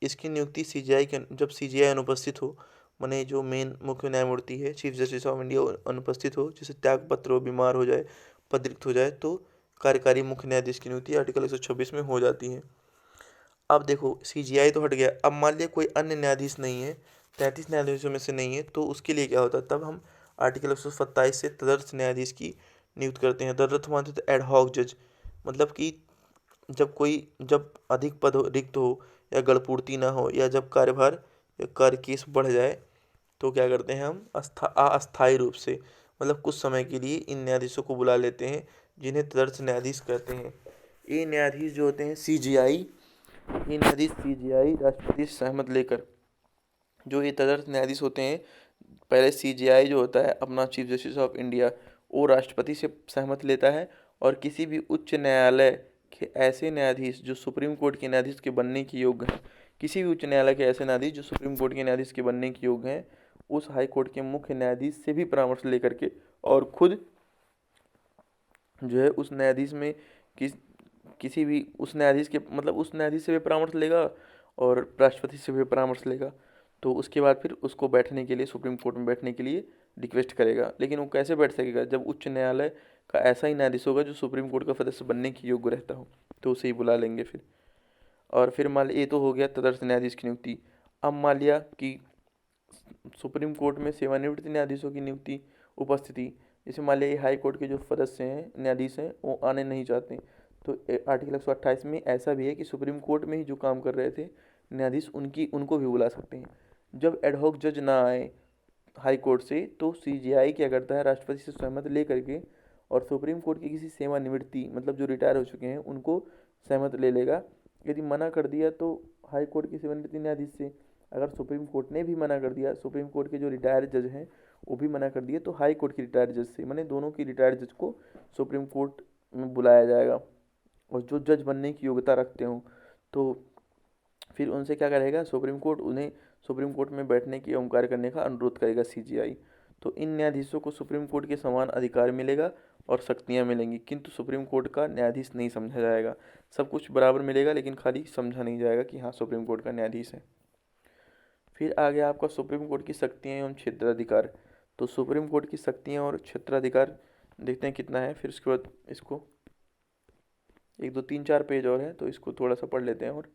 इसकी नियुक्ति सीजीआई के, जब सीजीआई अनुपस्थित हो, माने जो मेन मुख्य न्यायमूर्ति है चीफ जस्टिस ऑफ इंडिया अनुपस्थित हो, जैसे त्यागपत्र हो, बीमार हो जाए, पदरिक्त हो जाए, तो कार्यकारी मुख्य न्यायाधीश की नियुक्ति आर्टिकल 126 में हो जाती है। अब देखो सीजीआई तो हट गया, अब मान लिया कोई अन्य न्यायाधीश नहीं है, 33 न्यायाधीशों में से नहीं है, तो उसके लिए क्या होता है, तब हम आर्टिकल 127 से तदर्थ न्यायाधीश की नियुक्त करते हैं। तदर्थ मानते तो एडहॉक जज, मतलब कि जब अधिक पद रिक्त हो, या गणपूर्ति ना हो, या जब कार्यभार या कार्य केस बढ़ जाए, तो क्या करते हैं हम अस्थायी रूप से, मतलब कुछ समय के लिए इन न्यायाधीशों को बुला लेते हैं, जिन्हें तदर्थ न्यायाधीश कहते हैं। ये न्यायाधीश जो होते हैं सीजीआई, ये न्यायाधीश सीजीआई राष्ट्रपति से सहमत लेकर, जो ये तदर्थ न्यायाधीश होते हैं, पहले सीजीआई जो होता है अपना चीफ जस्टिस ऑफ इंडिया, वो राष्ट्रपति से सहमत लेता है। और किसी भी उच्च न्यायालय के ऐसे न्यायाधीश जो सुप्रीम कोर्ट के न्यायाधीश के बनने के योग्य हैं, किसी भी उच्च न्यायालय के ऐसे न्यायाधीश जो सुप्रीम कोर्ट के न्यायाधीश के बनने के योग्य हैं, उस हाई कोर्ट के मुख्य न्यायाधीश से भी परामर्श लेकर के, और खुद जो है उस न्यायाधीश में किसी भी उस न्यायाधीश के, मतलब उस न्यायाधीश से भी परामर्श लेगा, और राष्ट्रपति से भी परामर्श लेगा। तो उसके बाद फिर उसको बैठने के लिए, सुप्रीम कोर्ट में बैठने के लिए रिक्वेस्ट करेगा। लेकिन वो कैसे बैठ सकेगा, जब उच्च न्यायालय का ऐसा ही न्यायाधीश होगा जो सुप्रीम कोर्ट का सदस्य बनने के योग्य रहता हो, तो उसे ही बुला लेंगे फिर। और फिर मान लिया, ये तो हो गया तदर्थ न्यायाधीश की नियुक्ति। अब मान लिया कि सुप्रीम कोर्ट में सेवानिवृत्त न्यायाधीशों की नियुक्ति उपस्थिति, जैसे मान लिया हाई कोर्ट के जो सदस्य हैं, न्यायाधीश हैं, वो आने नहीं चाहते, तो आर्टिकल 128 में ऐसा भी है कि सुप्रीम कोर्ट में ही जो काम कर रहे थे न्यायाधीश उनको भी बुला सकते हैं। जब एडहॉक जज ना आए हाई कोर्ट से तो सीजेआई क्या करता है, राष्ट्रपति से सहमति ले करके और सुप्रीम कोर्ट की किसी सेवानिवृत्ति मतलब जो रिटायर हो चुके हैं उनको सहमति ले लेगा। यदि मना कर दिया तो हाई कोर्ट की सेवानिवृत्ति न्यायाधीश से, अगर सुप्रीम कोर्ट ने भी मना कर दिया, सुप्रीम कोर्ट के जो रिटायर्ड जज हैं वो भी मना कर दिए, तो हाई कोर्ट की रिटायर्ड जज से, माने दोनों की रिटायर्ड जज को सुप्रीम कोर्ट में बुलाया जाएगा। और जो जज बनने की योग्यता रखते हो तो फिर उनसे क्या करेगा, सुप्रीम कोर्ट उन्हें सुप्रीम कोर्ट में बैठने की ओंकार करने का अनुरोध करेगा सीजीआई। तो इन न्यायाधीशों को सुप्रीम कोर्ट के समान अधिकार मिलेगा और शक्तियाँ मिलेंगी, किंतु सुप्रीम कोर्ट का न्यायाधीश नहीं समझा जाएगा। सब कुछ बराबर मिलेगा लेकिन खाली समझा नहीं जाएगा कि हाँ सुप्रीम कोर्ट का न्यायाधीश है। फिर आ गया आपका सुप्रीम कोर्ट की शक्तियाँ एवं क्षेत्राधिकार। तो सुप्रीम कोर्ट की शक्तियाँ और क्षेत्राधिकार देखते हैं कितना है, फिर उसके बाद इसको 1 2 3 4 पेज और है तो इसको थोड़ा सा पढ़ लेते हैं। और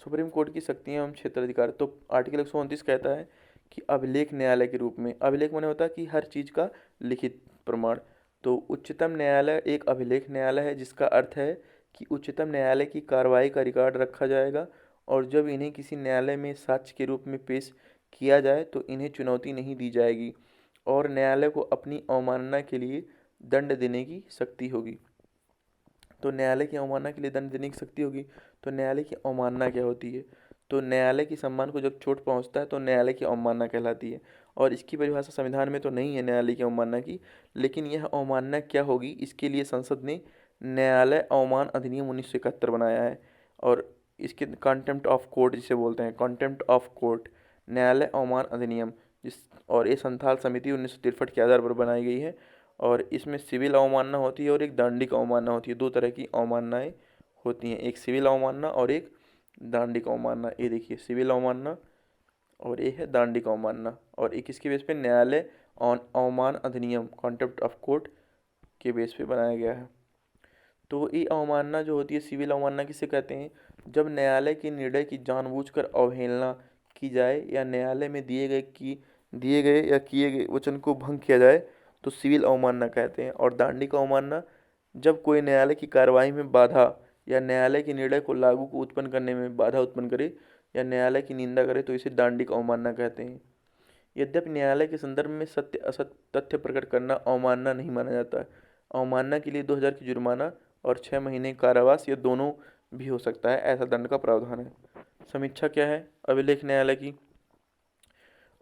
सुप्रीम कोर्ट की शक्तियाँ एवं क्षेत्राधिकार, तो आर्टिकल 129 कहता है कि अभिलेख न्यायालय के रूप में, अभिलेख माने होता है कि हर चीज़ का लिखित प्रमाण। तो उच्चतम न्यायालय एक अभिलेख न्यायालय है, जिसका अर्थ है कि उच्चतम न्यायालय की कार्रवाई का रिकॉर्ड रखा जाएगा और जब इन्हें किसी न्यायालय में साक्ष्य के रूप में पेश किया जाए तो इन्हें चुनौती नहीं दी जाएगी और न्यायालय को अपनी अवमानना के लिए दंड देने की शक्ति होगी। तो न्यायालय की अवमानना के लिए दंड देने की शक्ति होगी। तो न्यायालय की अवमानना क्या होती है, तो न्यायालय की सम्मान को जब चोट पहुंचता है तो न्यायालय की अवमानना कहलाती है। और इसकी परिभाषा संविधान में तो नहीं है न्यायालय की अवमानना की, लेकिन यह अवमानना क्या होगी इसके लिए संसद ने न्यायालय अवमान अधिनियम 1971 बनाया है। और इसके कॉन्टेम्प्ट ऑफ कोर्ट जिसे बोलते हैं, कॉन्टेम्प्ट ऑफ कोर्ट न्यायालय अवमान अधिनियम, जिस और ये संथाल समिति 1963 के आधार पर बनाई गई है। और इसमें सिविल अवमानना होती है और एक दंडिक अवमानना होती है। दो तरह की अवमाननाएं होती हैं, एक सिविल अवमानना और एक दंडिक अवमानना। ये देखिए सिविल अवमानना और ये है दंडिक अवमानना, और एक इसके बेस पे न्यायालय अवमान अधिनियम कॉन्टेम्प्ट ऑफ कोर्ट के बेस पे बनाया गया है। तो ये अवमानना जो होती है, सिविल अवमानना किसे कहते हैं, जब न्यायालय के निर्णय की जानबूझकर अवहेलना की जाए या न्यायालय में दिए गए या किए गए वचन को भंग किया जाए तो सिविल अवमानना कहते हैं। और दांडिक अवमानना, जब कोई न्यायालय की कार्रवाई में बाधा या न्यायालय के निर्णय को लागू को उत्पन्न करने में बाधा उत्पन्न करे या न्यायालय की निंदा करे तो इसे दांडिक अवमानना कहते हैं। यद्यपि न्यायालय के संदर्भ में सत्य असत्य तथ्य प्रकट करना अवमानना नहीं माना जाता है। अवमानना के लिए 2000 की जुर्माना और 6 महीने कारावास या दोनों भी हो सकता है, ऐसा दंड का प्रावधान है। समीक्षा क्या है अभिलेख न्यायालय की,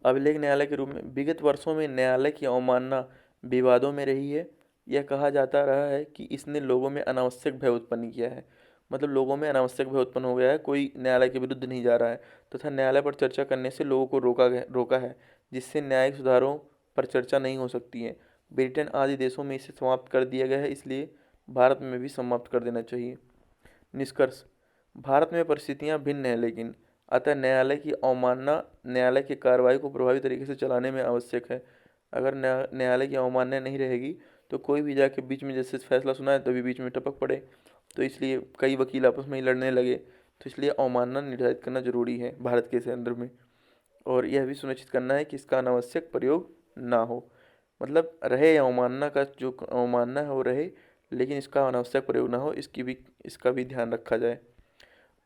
अभिलेख न्यायालय के रूप में विगत वर्षों में न्यायालय की अवमानना विवादों में रही है। यह कहा जाता रहा है कि इसने लोगों में अनावश्यक भय उत्पन्न किया है, मतलब लोगों में अनावश्यक भय उत्पन्न हो गया है, कोई न्यायालय के विरुद्ध नहीं जा रहा है तथा न्यायालय पर चर्चा करने से लोगों को रोका है, जिससे न्यायिक सुधारों पर चर्चा नहीं हो सकती है। ब्रिटेन आदि देशों में इसे समाप्त कर दिया गया है, इसलिए भारत में भी समाप्त कर देना चाहिए। निष्कर्ष, भारत में परिस्थितियां भिन्न हैं, लेकिन अतः न्यायालय की अवमानना न्यायालय की कार्रवाई को प्रभावी तरीके से चलाने में आवश्यक है। अगर न्यायालय की अवमानना नहीं रहेगी तो कोई भी जाके बीच में जैसे फैसला सुनाए तभी बीच में टपक पड़े, तो इसलिए कई वकील आपस में ही लड़ने लगे। तो इसलिए अवमानना निर्धारित करना जरूरी है भारत के संदर्भ में, और यह भी सुनिश्चित करना है कि इसका अनावश्यक प्रयोग ना हो, मतलब रहे अवमानना का जो अवमानना है वो रहे लेकिन इसका अनावश्यक प्रयोग ना हो, इसका भी ध्यान रखा जाए।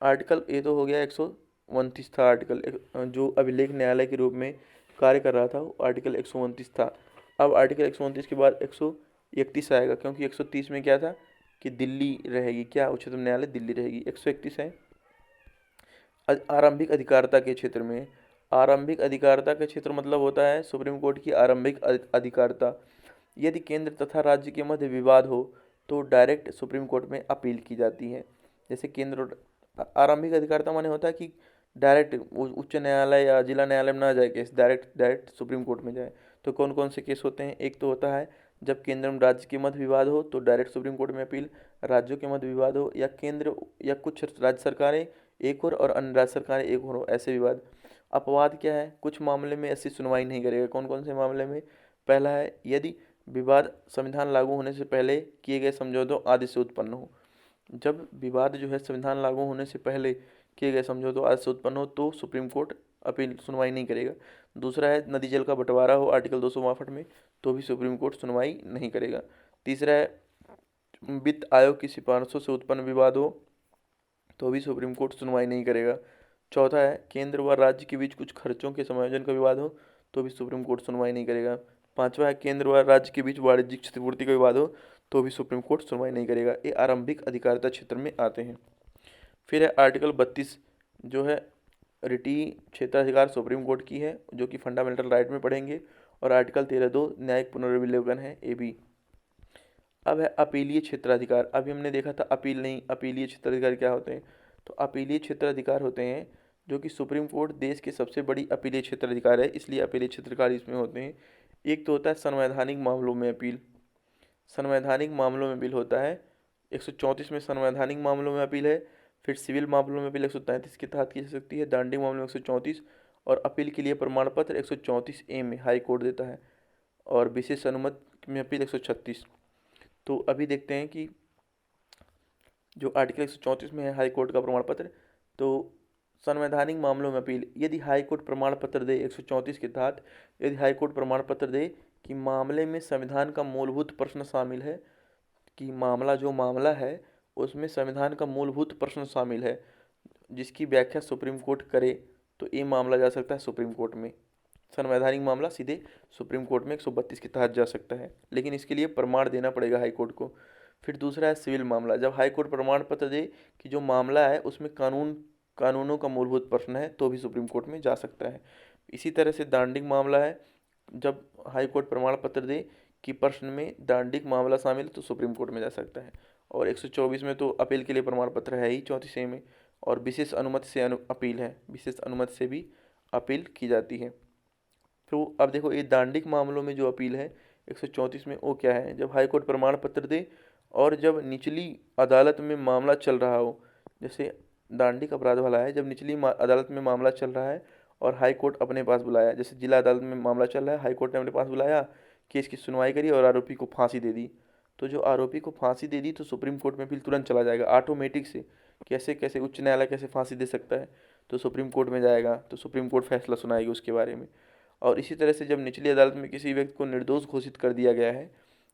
आर्टिकल ये तो हो गया 129 था आर्टिकल, जो अभिलेख न्यायालय के रूप में कार्य कर रहा था वो आर्टिकल 129 था। अब आर्टिकल 129 के बाद 131 आएगा, क्योंकि 130 में क्या था कि दिल्ली रहेगी, क्या उच्चतम न्यायालय दिल्ली रहेगी। 131 है आरंभिक अधिकारिता के क्षेत्र में। आरंभिक अधिकारिता का क्षेत्र मतलब होता है सुप्रीम कोर्ट की आरंभिक अधिकारिता। यदि केंद्र तथा राज्य के मध्य विवाद हो तो डायरेक्ट सुप्रीम कोर्ट में अपील की जाती है। जैसे केंद्र, आरंभिक अधिकारिता माने होता है कि डायरेक्ट उच्च न्यायालय या जिला न्यायालय में ना जाए केस, डायरेक्ट सुप्रीम कोर्ट में जाए। तो कौन कौन से केस होते हैं, एक तो होता है जब केंद्र और राज्य के मध्य विवाद हो तो डायरेक्ट सुप्रीम कोर्ट में अपील, राज्यों के मध्य विवाद हो या केंद्र या कुछ राज्य सरकारें एक और अन्य राज्य सरकारें एक और हो, ऐसे विवाद। अपवाद क्या है, कुछ मामले में ऐसी सुनवाई नहीं करेगा। कौन कौन से मामले में, पहला है यदि विवाद संविधान लागू होने से पहले किए गए समझौतों आदि से उत्पन्न हो। जब विवाद जो है संविधान लागू होने से पहले किए गए समझौतों आदि से उत्पन्न हो तो सुप्रीम कोर्ट अपील सुनवाई नहीं करेगा। दूसरा है नदी जल का बंटवारा हो आर्टिकल 262 में, तो भी सुप्रीम कोर्ट सुनवाई नहीं करेगा। तीसरा है वित्त आयोग की सिफारिशों से उत्पन्न विवाद हो तो भी सुप्रीम कोर्ट सुनवाई नहीं करेगा। चौथा है केंद्र व राज्य के बीच कुछ खर्चों के समायोजन का विवाद हो तो भी सुप्रीम कोर्ट सुनवाई नहीं करेगा। पांचवा है केंद्र व राज्य के बीच वाणिज्यिक क्षतिपूर्ति का विवाद हो तो भी सुप्रीम कोर्ट सुनवाई नहीं करेगा। ये आरंभिक अधिकारिता क्षेत्र में आते हैं। फिर है आर्टिकल 32 जो है रिटी क्षेत्राधिकार सुप्रीम कोर्ट की है, जो कि फंडामेंटल राइट में पढ़ेंगे। और आर्टिकल 13(2) न्यायिक पुनर्विलोकन है, ये भी। अब है अपीलीय क्षेत्राधिकार। अभी हमने देखा था अपील नहीं, अपीलीय क्षेत्राधिकार क्या होते हैं। तो अपीलीय क्षेत्राधिकार होते हैं जो कि सुप्रीम कोर्ट देश के सबसे बड़ी अपीलीय क्षेत्राधिकार है, इसलिए अपीलीय क्षेत्राधिकार इसमें होते हैं। एक तो होता है संवैधानिक मामलों में अपील। संवैधानिक मामलों में अपील होता है 134 में संवैधानिक मामलों में अपील है। फिर सिविल मामलों में अपील 133 के तहत की जा सकती है, दांडिक मामलों में 134, और अपील के लिए प्रमाण पत्र 134A में हाई कोर्ट देता है, और विशेष अनुमति में अपील 136। तो अभी देखते हैं कि जो आर्टिकल 134 में है हाई कोर्ट का प्रमाण पत्र, तो संवैधानिक मामलों में अपील यदि हाई कोर्ट प्रमाण पत्र दे 134 के तहत, यदि हाई कोर्ट प्रमाण पत्र दे कि मामले में संविधान का मूलभूत प्रश्न शामिल है, कि मामला जो मामला है उसमें संविधान का मूलभूत प्रश्न शामिल है जिसकी व्याख्या सुप्रीम कोर्ट करे, तो ये मामला जा सकता है सुप्रीम कोर्ट में। संवैधानिक मामला सीधे सुप्रीम कोर्ट में 132 के तहत जा सकता है, लेकिन इसके लिए प्रमाण देना पड़ेगा हाई कोर्ट को। फिर दूसरा है सिविल मामला। जब हाई कोर्ट प्रमाण पत्र दे कि जो मामला है उसमें कानूनों का मूलभूत प्रश्न है, तो भी सुप्रीम कोर्ट में जा सकता है। इसी तरह से दांडिक मामला है, जब हाई कोर्ट प्रमाण पत्र दे कि प्रश्न में दांडिक मामला शामिल है तो सुप्रीम कोर्ट में जा सकता है। और 124 में तो अपील के लिए प्रमाण पत्र है ही 34A में, और विशेष अनुमति से अपील है, विशेष अनुमति से भी अपील की जाती है। तो अब देखो ये दांडिक मामलों में जो अपील है 134 में, वो क्या है, जब हाई कोर्ट प्रमाण पत्र दे और जब निचली अदालत में मामला चल रहा हो, जैसे दांडिक अपराध वाला है, जब निचली अदालत में मामला चल रहा है और हाई कोर्ट अपने पास बुलाया, जैसे जिला अदालत में मामला चल रहा है, हाई कोर्ट ने अपने पास बुलाया, केस की सुनवाई करी और आरोपी को फांसी दे दी। तो जो आरोपी को फांसी दे दी तो सुप्रीम कोर्ट में अपील तुरंत चला जाएगा ऑटोमेटिक से। कैसे कैसे उच्च न्यायालय कैसे फांसी दे सकता है, तो सुप्रीम कोर्ट में जाएगा, तो सुप्रीम कोर्ट फैसला सुनाएगी उसके बारे में। और इसी तरह से जब निचली अदालत में किसी व्यक्ति को निर्दोष घोषित कर दिया गया है,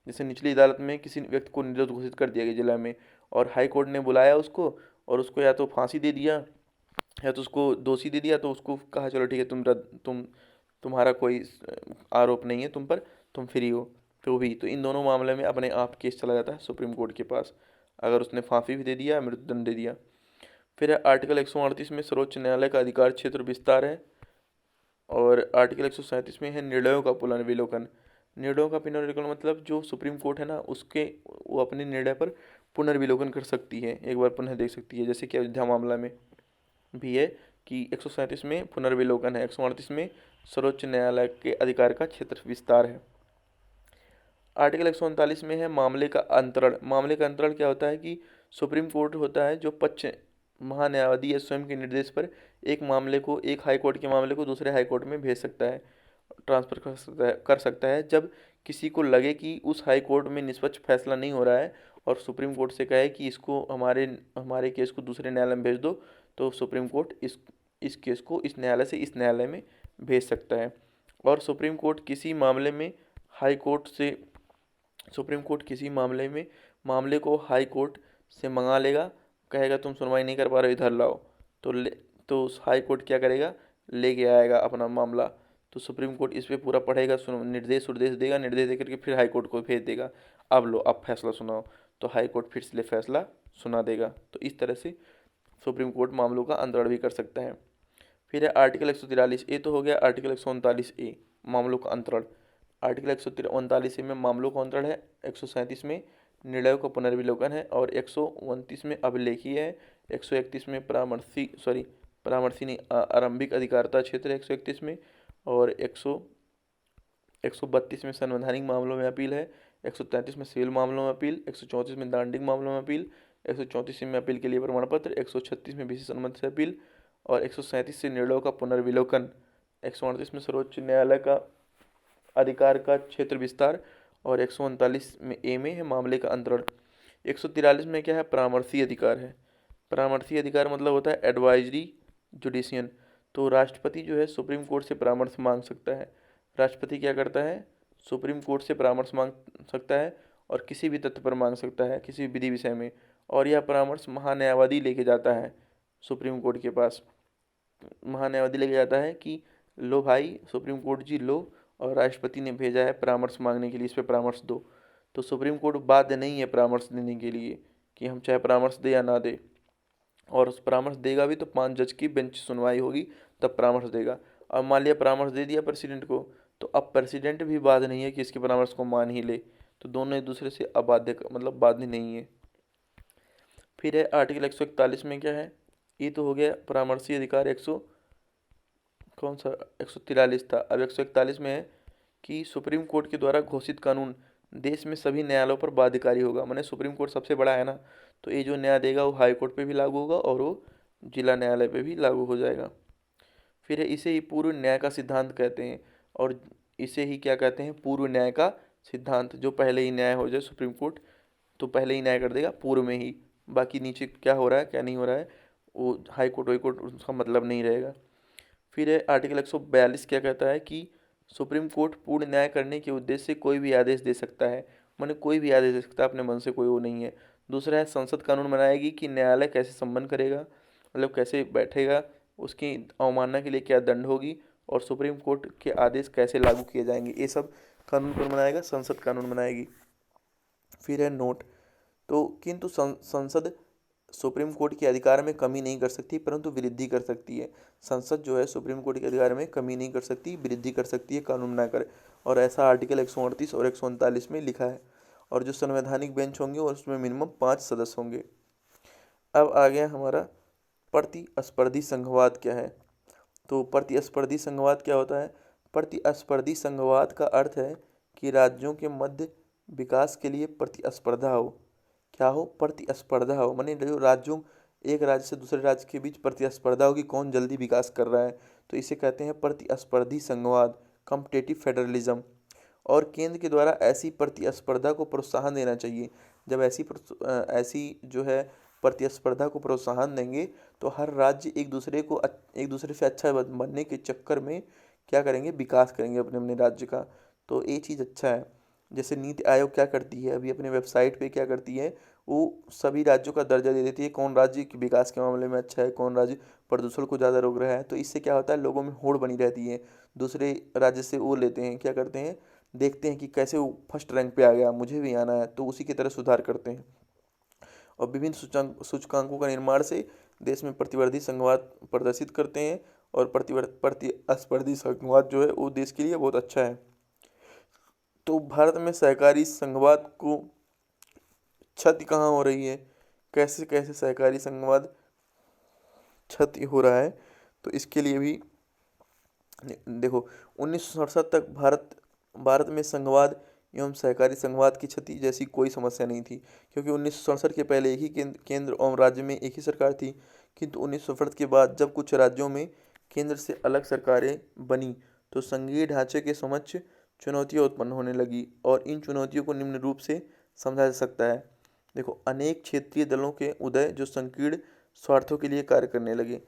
जैसे निचली अदालत में किसी व्यक्ति को निर्दोष घोषित कर दिया गया जिला में, और हाई कोर्ट ने बुलाया उसको और उसको या तो फांसी दे दिया या तो उसको दोषी दे दिया, तो उसको कहा चलो ठीक है तुम्हारा कोई आरोप नहीं है तुम पर, तुम फ्री हो, तो इन दोनों मामले में अपने आप केस चला जाता है सुप्रीम कोर्ट के पास, अगर उसने फांसी भी दे दिया, मृत्युदंड दे दिया। फिर है आर्टिकल 138 में सर्वोच्च न्यायालय का अधिकार क्षेत्र विस्तार है, और आर्टिकल 137 में है निर्णयों का पुनर्विलोकन। निर्णयों का पुनर्विलोकन मतलब जो सुप्रीम कोर्ट है ना, उसके वो अपने निर्णय पर पुनर्विलोकन कर सकती है, एक बार पुनः देख सकती है। जैसे कि अयोध्या मामला में भी है कि 137 में पुनर्विलोकन है, 138 में सर्वोच्च न्यायालय के अधिकार का क्षेत्र विस्तार है। आर्टिकल 139 में है मामले का अंतरण। मामले का अंतरण क्या होता है कि सुप्रीम कोर्ट होता है जो पक्ष महान्यायाधीश या स्वयं के निर्देश पर एक मामले को, एक हाई कोर्ट के मामले को दूसरे हाई कोर्ट में भेज सकता है, ट्रांसफ़र कर सकता है जब किसी को लगे कि उस हाई कोर्ट में निष्पक्ष फैसला नहीं हो रहा है और सुप्रीम कोर्ट से कहे कि इसको हमारे केस को दूसरे न्यायालय में भेज दो, तो सुप्रीम कोर्ट इस केस को इस न्यायालय से इस न्यायालय में भेज सकता है। और सुप्रीम कोर्ट किसी मामले में मामले को हाई कोर्ट से मंगा लेगा, कहेगा तुम सुनवाई नहीं कर पा रहे हो इधर लाओ, तो हाई कोर्ट क्या करेगा, लेके आएगा अपना मामला। तो सुप्रीम कोर्ट इस पे पूरा पढ़ेगा, निर्देश देगा, निर्देश दे करके फिर हाई कोर्ट को भेज देगा, अब लो अब फैसला सुनाओ, तो हाई कोर्ट फिर से फैसला सुना देगा। तो इस तरह से सुप्रीम कोर्ट मामलों का अंतरण भी कर सकता है। फिर है आर्टिकल 143 ए, तो हो गया आर्टिकल 139A मामलों का अंतरण। आर्टिकल 139A में मामलों का अंतरण है, 137 में निर्णयों का पुनर्विलोकन है, और 129 में अभिलेखीय है, 131 में परामर्शी नहीं आरंभिक अधिकारिता क्षेत्र है 131 में, और 132 में संवैधानिक मामलों में अपील है, 133 में सिविल मामलों में अपील, 134 में दांडिक मामलों में अपील, 134 में अपील के लिए प्रमाण पत्र, 136 में विशेष अनुमति से अपील, और 137 से निर्णयों का पुनर्विलोकन, 138 में सर्वोच्च न्यायालय का अधिकार का क्षेत्र विस्तार, और 139 में ए में है मामले का अंतरण। 143 में क्या है, परामर्शी अधिकार है। परामर्शी अधिकार मतलब होता है एडवाइजरी जुडिशियन। तो राष्ट्रपति जो है सुप्रीम कोर्ट से परामर्श मांग सकता है। राष्ट्रपति क्या करता है, सुप्रीम कोर्ट से परामर्श मांग सकता है और किसी भी तथ्य पर मांग सकता है, किसी विधि विषय में, और यह परामर्श महान्यायवादी लेके जाता है सुप्रीम कोर्ट के पास। महान्यायवादी लेके जाता है कि लो भाई सुप्रीम कोर्ट जी लो, और राष्ट्रपति ने भेजा है परामर्श मांगने के लिए, इस पर परामर्श दो। तो सुप्रीम कोर्ट बाध्य नहीं है परामर्श देने के लिए कि हम चाहे परामर्श दे या ना दे, और उस परामर्श देगा भी तो 5 जज की बेंच सुनवाई होगी तब परामर्श देगा। अब मान लिया परामर्श दे दिया प्रेसिडेंट को, तो अब प्रेसिडेंट भी बाध्य नहीं है कि इसके परामर्श को मान ही ले, तो दोनों एक दूसरे से अबाध्य मतलब बाध्य नहीं है। फिर है आर्टिकल 141 में क्या है, ये तो हो गया परामर्शी अधिकार 143 था। अब 141 में है कि सुप्रीम कोर्ट के द्वारा घोषित कानून देश में सभी न्यायालयों पर बाध्यकारी होगा। माने सुप्रीम कोर्ट सबसे बड़ा है ना, तो ये जो न्याय देगा वो हाई कोर्ट पे भी लागू होगा और वो जिला न्यायालय पे भी लागू हो जाएगा। फिर है इसे ही पूर्व न्याय का सिद्धांत कहते हैं, और इसे ही क्या कहते हैं, पूर्व न्याय का सिद्धांत। जो पहले ही न्याय हो जाए सुप्रीम कोर्ट तो पहले ही न्याय कर देगा पूर्व में ही, बाकी नीचे क्या हो रहा है क्या नहीं हो रहा है वो हाई कोर्ट वाई कोर्ट उसका मतलब नहीं रहेगा। फिर है आर्टिकल 142 क्या कहता है कि सुप्रीम कोर्ट पूर्ण न्याय करने के उद्देश्य से कोई भी आदेश दे सकता है। माने कोई भी आदेश दे सकता है, अपने मन से कोई वो नहीं है। दूसरा है संसद कानून बनाएगी कि न्यायालय कैसे संपन्न करेगा, मतलब कैसे बैठेगा, उसकी अवमानना के लिए क्या दंड होगी, और सुप्रीम कोर्ट के आदेश कैसे लागू किए जाएंगे, ये सब कानून कौन बनाएगा, संसद कानून बनाएगी। फिर है नोट, तो किंतु संसद सुप्रीम कोर्ट के अधिकार में कमी नहीं कर सकती परंतु वृद्धि कर सकती है। संसद जो है सुप्रीम कोर्ट के अधिकार में कमी नहीं कर सकती, वृद्धि कर सकती है, कानून ना करे, और ऐसा आर्टिकल 138 और 139 में लिखा है। और जो संवैधानिक बेंच होंगे और उसमें मिनिमम 5 सदस्य होंगे। अब आ गया हमारा प्रतिस्पर्धी संघवाद क्या है। तो प्रतिस्पर्धी संघवाद क्या होता है, प्रतिस्पर्धी संघवाद का अर्थ है कि राज्यों के मध्य विकास के लिए प्रतिस्पर्धा हो। क्या हो, प्रतिस्पर्धा हो, माने जो राज्यों एक राज्य से दूसरे राज्य के बीच प्रतिस्पर्धा हो कि कौन जल्दी विकास कर रहा है, तो इसे कहते हैं प्रतिस्पर्धी संघवाद, कॉम्पिटिटिव फेडरलिज्म। और केंद्र के द्वारा ऐसी प्रतिस्पर्धा को प्रोत्साहन देना चाहिए। जब ऐसी जो है प्रतिस्पर्धा को प्रोत्साहन देंगे तो हर राज्य एक दूसरे से अच्छा बनने के चक्कर में क्या करेंगे, विकास करेंगे अपने अपने राज्य का। तो ये चीज़ अच्छा है। जैसे नीति आयोग क्या करती है अभी अपने वेबसाइट पे क्या करती है, वो सभी राज्यों का दर्जा दे देती है, कौन राज्य के विकास के मामले में अच्छा है, कौन राज्य प्रदूषण को ज़्यादा रोक रहा है। तो इससे क्या होता है, लोगों में होड़ बनी रहती है, दूसरे राज्य से वो लेते हैं, क्या करते हैं, देखते हैं कि कैसे वो फर्स्ट रैंक पे आ गया, मुझे भी आना है, तो उसी की तरह सुधार करते हैं। और विभिन्न सूचकांकों का निर्माण से देश में प्रतिस्पर्धी संघवाद प्रदर्शित करते हैं, और प्रतिस्पर्धी संघवाद जो है वो देश के लिए बहुत अच्छा है। तो भारत में सहकारी संघवाद को क्षति कहाँ हो रही है, कैसे कैसे सहकारी संघवाद क्षति हो रहा है, तो इसके लिए भी देखो 1967 तक भारत में संघवाद एवं सहकारी संघवाद की क्षति जैसी कोई समस्या नहीं थी, क्योंकि 1967 के पहले एक ही केंद्र एवं राज्य में एक ही सरकार थी। किंतु 1967 के बाद जब कुछ राज्यों में केंद्र से अलग सरकारें बनी तो संघीय ढांचे के समक्ष चुनौतियाँ उत्पन्न होने लगी, और इन चुनौतियों को निम्न रूप से समझा जा सकता है। देखो, अनेक क्षेत्रीय दलों के उदय जो संकीर्ण स्वार्थों के लिए कार्य करने लगे।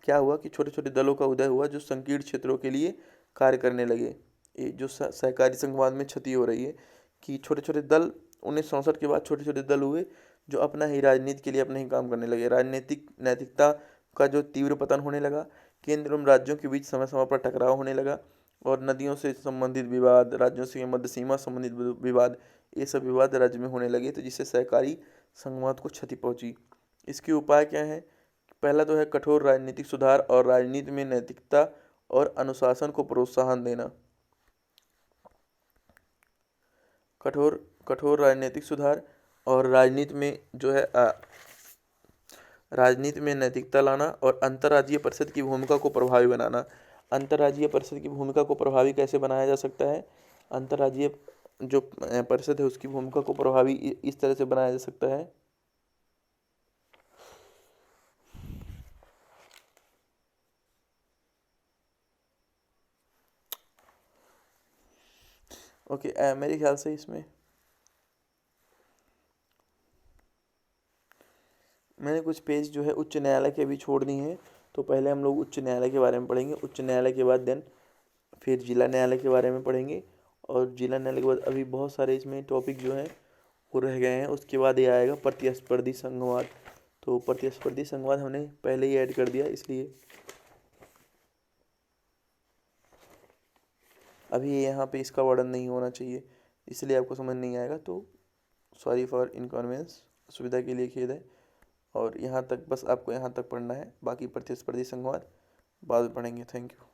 क्या हुआ कि छोटे छोटे दलों का उदय हुआ जो संकीर्ण क्षेत्रों के लिए कार्य करने लगे। ये जो सहकारी संघवाद में क्षति हो रही है कि छोटे छोटे दल 1967 के बाद छोटे छोटे दल हुए जो अपना ही राजनीति के लिए अपना ही काम करने लगे। राजनीतिक नैतिकता का जो तीव्र पतन होने लगा, केंद्र एवं राज्यों के बीच समय समय पर टकराव होने लगा, और नदियों से संबंधित विवाद, राज्यों से मध्य सीमा संबंधित विवाद, ये सब विवाद राज्य में होने लगे, तो जिससे सहकारी संघवाद को क्षति पहुंची। इसके उपाय क्या है, पहला तो है कठोर राजनीतिक सुधार और राजनीति में नैतिकता और अनुशासन को प्रोत्साहन देना। कठोर राजनीतिक सुधार और राजनीति में जो है राजनीति में नैतिकता लाना, और अंतर्राज्यीय परिषद की भूमिका को प्रभावी बनाना। अंतर्राज्यीय परिषद की भूमिका को प्रभावी कैसे बनाया जा सकता है, अंतर्राज्यीय जो परिषद है उसकी भूमिका को प्रभावी इस तरह से बनाया जा सकता है। ओके, मेरे ख्याल से इसमें मैंने कुछ पेज जो है उच्च न्यायालय के भी छोड़ दिए हैं। तो पहले हम लोग उच्च न्यायालय के बारे में पढ़ेंगे, उच्च न्यायालय के बाद देन फिर जिला न्यायालय के बारे में पढ़ेंगे, और जिला न्यायालय के बाद अभी बहुत सारे इसमें टॉपिक जो हैं वो रह गए हैं। उसके बाद ये आएगा प्रतिस्पर्धी संघवाद। तो प्रतिस्पर्धी संघवाद हमने पहले ही ऐड कर दिया, इसलिए अभी यहाँ पे इसका वर्णन नहीं होना चाहिए, इसलिए आपको समझ नहीं आएगा। तो सॉरी फॉर इनकन्वीनियंस, सुविधा के लिए खेद है। और यहाँ तक, बस आपको यहाँ तक पढ़ना है, बाकी प्रतिस्पर्धी संघवाद बाद में पढ़ेंगे। Thank you.